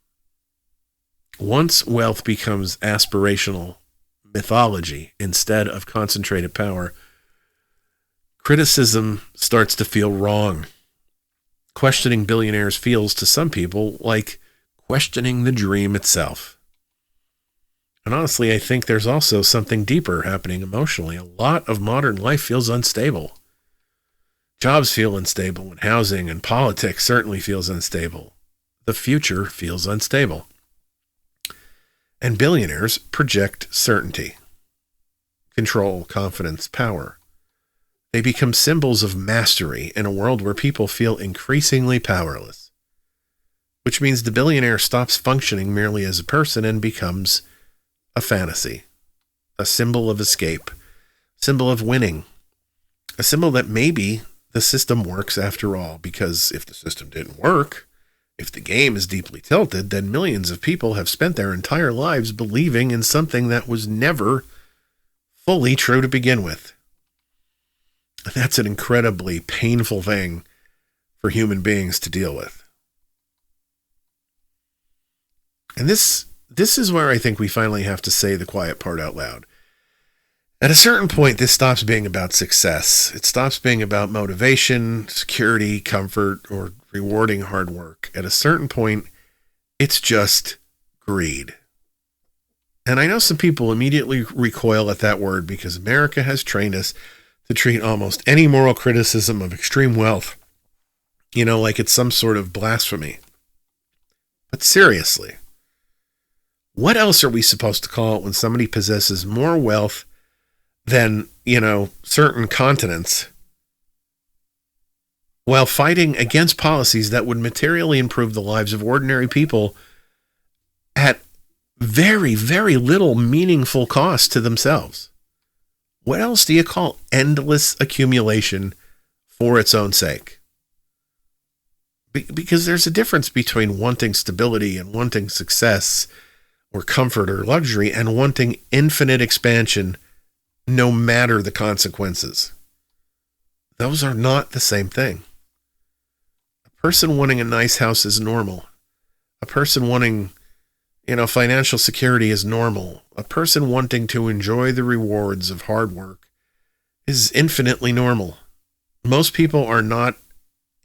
Once wealth becomes aspirational mythology instead of concentrated power, criticism starts to feel wrong. Questioning billionaires feels to some people like questioning the dream itself. And honestly, I think there's also something deeper happening emotionally. A lot of modern life feels unstable. Jobs feel unstable, and housing and politics certainly feels unstable. The future feels unstable. And billionaires project certainty, control, confidence, power. They become symbols of mastery in a world where people feel increasingly powerless, which means the billionaire stops functioning merely as a person and becomes a fantasy, a symbol of escape, symbol of winning, a symbol that maybe the system works after all, because if the system didn't work, if the game is deeply tilted, then millions of people have spent their entire lives believing in something that was never fully true to begin with. And that's an incredibly painful thing for human beings to deal with. And this is where I think we finally have to say the quiet part out loud. At a certain point, this stops being about success. It stops being about motivation, security, comfort, or rewarding hard work. At a certain point, it's just greed. And I know some people immediately recoil at that word because America has trained us to treat almost any moral criticism of extreme wealth, like it's some sort of blasphemy. But seriously, what else are we supposed to call it when somebody possesses more wealth than, certain continents, while fighting against policies that would materially improve the lives of ordinary people at very, very little meaningful cost to themselves? What else do you call endless accumulation for its own sake? Because there's a difference between wanting stability and wanting success or comfort or luxury and wanting infinite expansion no matter the consequences. Those are not the same thing. A person wanting a nice house is normal. A person wanting, financial security is normal. A person wanting to enjoy the rewards of hard work is infinitely normal. Most people are not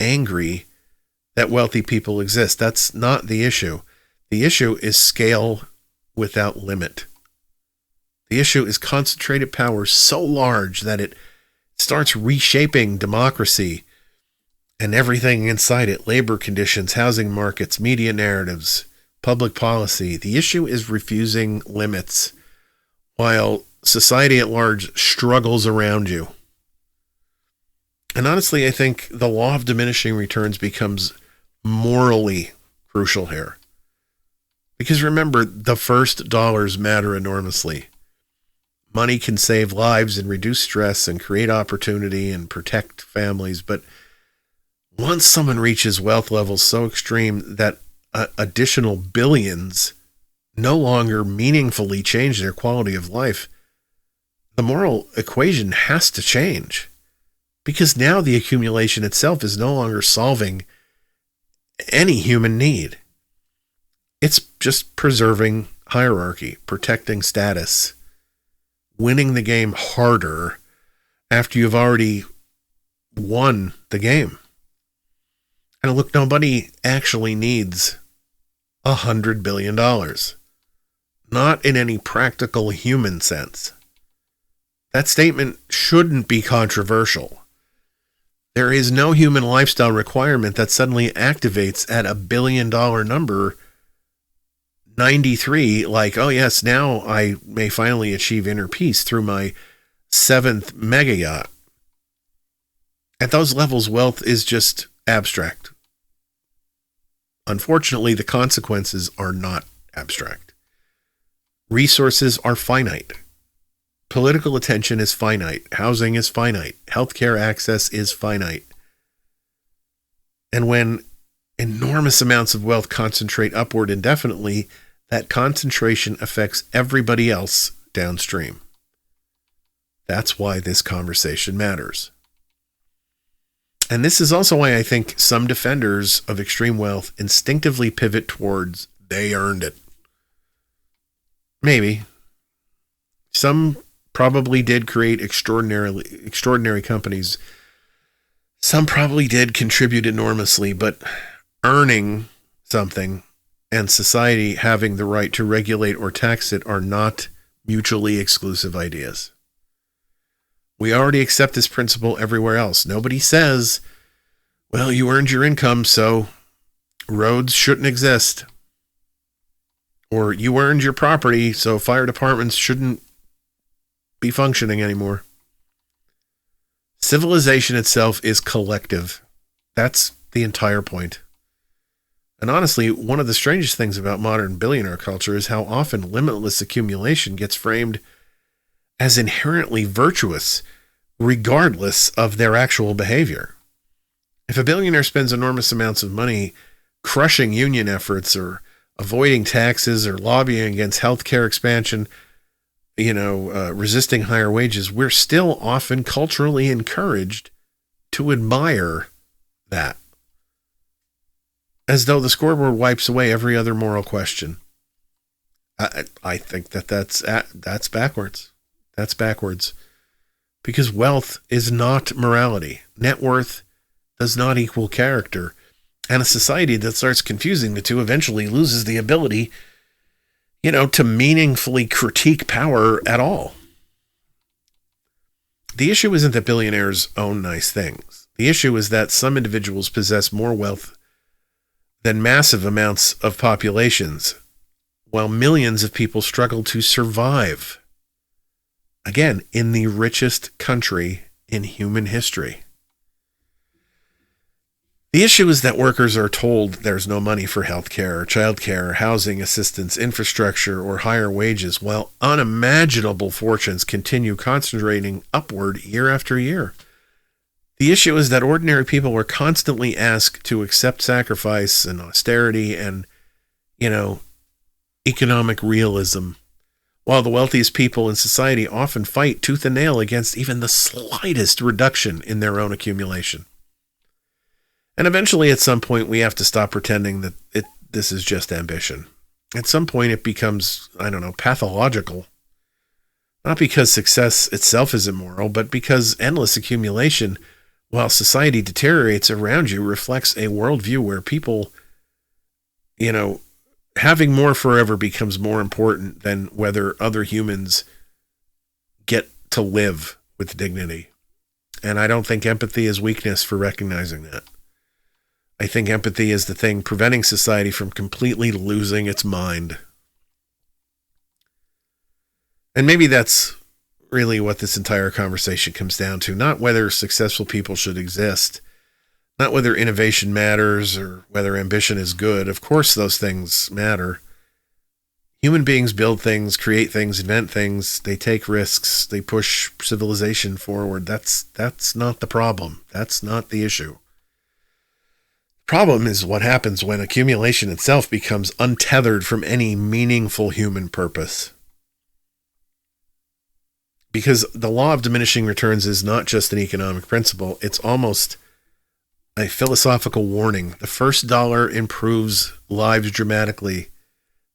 angry that wealthy people exist. That's not the issue. The issue is scale without limit. The issue is concentrated power so large that it starts reshaping democracy and everything inside it: labor conditions, housing markets, media narratives, public policy. The issue is refusing limits while society at large struggles around you. And honestly, I think the law of diminishing returns becomes morally crucial here. Because remember, the first dollars matter enormously. Money can save lives and reduce stress and create opportunity and protect families. But once someone reaches wealth levels so extreme that additional billions no longer meaningfully change their quality of life, the moral equation has to change. Because now the accumulation itself is no longer solving any human need. It's just preserving hierarchy, protecting status, winning the game harder after you've already won the game. And look, nobody actually needs $100 billion. Not in any practical human sense. That statement shouldn't be controversial. There is no human lifestyle requirement that suddenly activates at $1 billion number 93, like, oh yes, now I may finally achieve inner peace through my 7th mega yacht. At those levels, wealth is just abstract. Unfortunately, the consequences are not abstract. Resources are finite. Political attention is finite. Housing is finite. Healthcare access is finite. And when enormous amounts of wealth concentrate upward indefinitely, that concentration affects everybody else downstream. That's why this conversation matters. And this is also why I think some defenders of extreme wealth instinctively pivot towards they earned it. Maybe. Some probably did create extraordinary companies. Some probably did contribute enormously, but earning something and society having the right to regulate or tax it are not mutually exclusive ideas. We already accept this principle everywhere else. Nobody says, well, you earned your income, so roads shouldn't exist. Or you earned your property, so fire departments shouldn't be functioning anymore. Civilization itself is collective. That's the entire point. And honestly, one of the strangest things about modern billionaire culture is how often limitless accumulation gets framed as inherently virtuous, regardless of their actual behavior. If a billionaire spends enormous amounts of money crushing union efforts or avoiding taxes or lobbying against healthcare expansion, resisting higher wages, we're still often culturally encouraged to admire that. As though the scoreboard wipes away every other moral question. I think that's backwards. That's backwards. Because wealth is not morality. Net worth does not equal character. And a society that starts confusing the two eventually loses the ability, to meaningfully critique power at all. The issue isn't that billionaires own nice things. The issue is that some individuals possess more wealth than massive amounts of populations, while millions of people struggle to survive. Again, in the richest country in human history. The issue is that workers are told there's no money for healthcare, childcare, housing assistance, infrastructure, or higher wages, while unimaginable fortunes continue concentrating upward year after year. The issue is that ordinary people are constantly asked to accept sacrifice and austerity and, economic realism, while the wealthiest people in society often fight tooth and nail against even the slightest reduction in their own accumulation. And eventually, at some point, we have to stop pretending that this is just ambition. At some point, it becomes, pathological. Not because success itself is immoral, but because endless accumulation, while society deteriorates around you, reflects a worldview where people, having more forever becomes more important than whether other humans get to live with dignity. And I don't think empathy is weakness for recognizing that. I think empathy is the thing preventing society from completely losing its mind. And maybe that's really what this entire conversation comes down to. Not whether successful people should exist, not whether innovation matters or whether ambition is good. Of course, those things matter. Human beings build things, create things, invent things. They take risks. They push civilization forward. That's not the problem. That's not the issue. The problem is what happens when accumulation itself becomes untethered from any meaningful human purpose. Because the law of diminishing returns is not just an economic principle. It's almost a philosophical warning. The first dollar improves lives dramatically.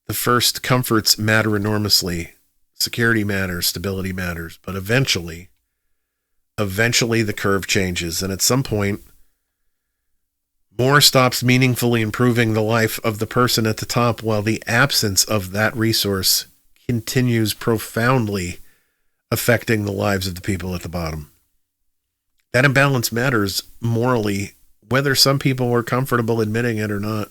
The first comforts matter enormously. Security matters, stability matters. But eventually the curve changes. And at some point, more stops meaningfully improving the life of the person at the top, while the absence of that resource continues profoundly affecting the lives of the people at the bottom. That imbalance matters morally, whether some people are comfortable admitting it or not.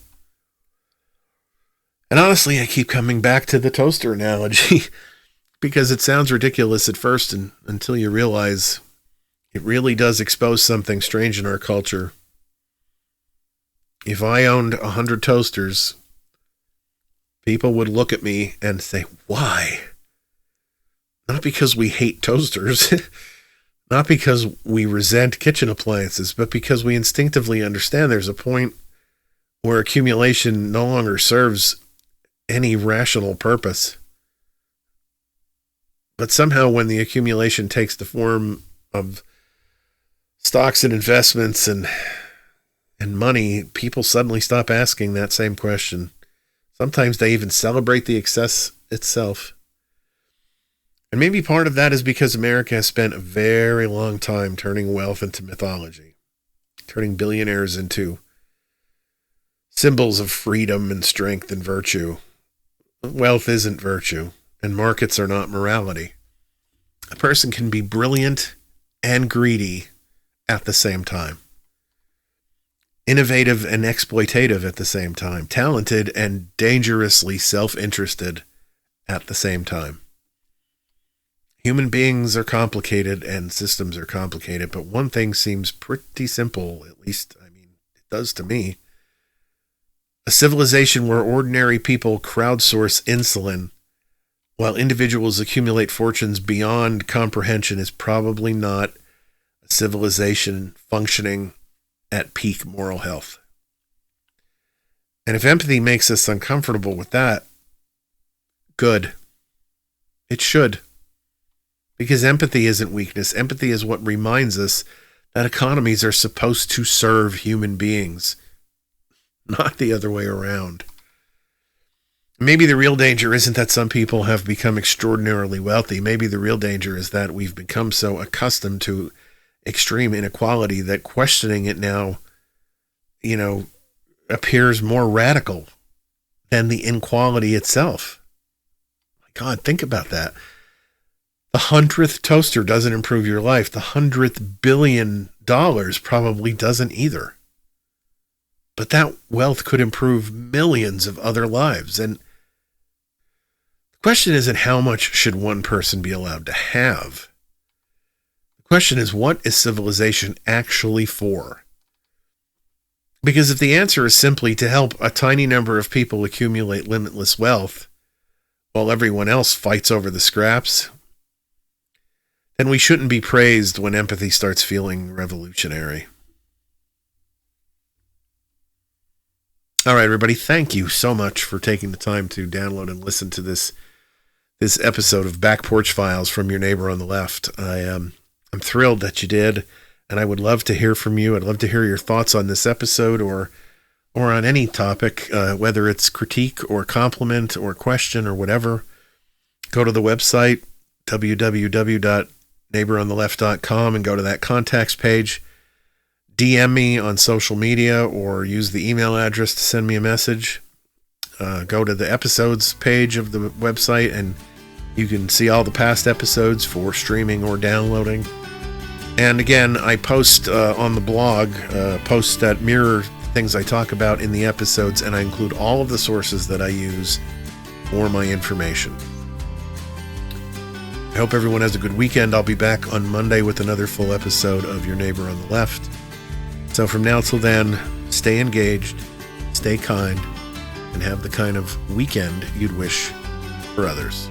And honestly, I keep coming back to the toaster analogy because it sounds ridiculous at first until you realize it really does expose something strange in our culture. If I owned 100 toasters, people would look at me and say, why? Not because we hate toasters, not because we resent kitchen appliances, but because we instinctively understand there's a point where accumulation no longer serves any rational purpose. But somehow when the accumulation takes the form of stocks and investments and money, people suddenly stop asking that same question. Sometimes they even celebrate the excess itself. And maybe part of that is because America has spent a very long time turning wealth into mythology, turning billionaires into symbols of freedom and strength and virtue. Wealth isn't virtue, and markets are not morality. A person can be brilliant and greedy at the same time, innovative and exploitative at the same time, talented and dangerously self-interested at the same time. Human beings are complicated and systems are complicated, but one thing seems pretty simple, at least, it does to me. A civilization where ordinary people crowdsource insulin while individuals accumulate fortunes beyond comprehension is probably not a civilization functioning at peak moral health. And if empathy makes us uncomfortable with that, good. It should. Because empathy isn't weakness. Empathy is what reminds us that economies are supposed to serve human beings, not the other way around. Maybe the real danger isn't that some people have become extraordinarily wealthy. Maybe the real danger is that we've become so accustomed to extreme inequality that questioning it now, appears more radical than the inequality itself. My God, think about that. The 100th toaster doesn't improve your life. The 100th billion dollars probably doesn't either. But that wealth could improve millions of other lives. And the question isn't how much should one person be allowed to have. The question is, what is civilization actually for? Because if the answer is simply to help a tiny number of people accumulate limitless wealth while everyone else fights over the scraps, then we shouldn't be praised when empathy starts feeling revolutionary. All right, everybody, thank you so much for taking the time to download and listen to this episode of Back Porch Files from your neighbor on the left. I'm thrilled that you did, and I would love to hear from you. I'd love to hear your thoughts on this episode or on any topic, whether it's critique or compliment or question or whatever. Go to the website, www.neighborontheleft.com, and go to that contacts page. DM me on social media or use the email address to send me a message. Go to the episodes page of the website and you can see all the past episodes for streaming or downloading. And again, I post on the blog posts that mirror things I talk about in the episodes, and I include all of the sources that I use for my information. I hope everyone has a good weekend. I'll be back on Monday with another full episode of Your Neighbor on the Left. So from now till then, stay engaged, stay kind, and have the kind of weekend you'd wish for others.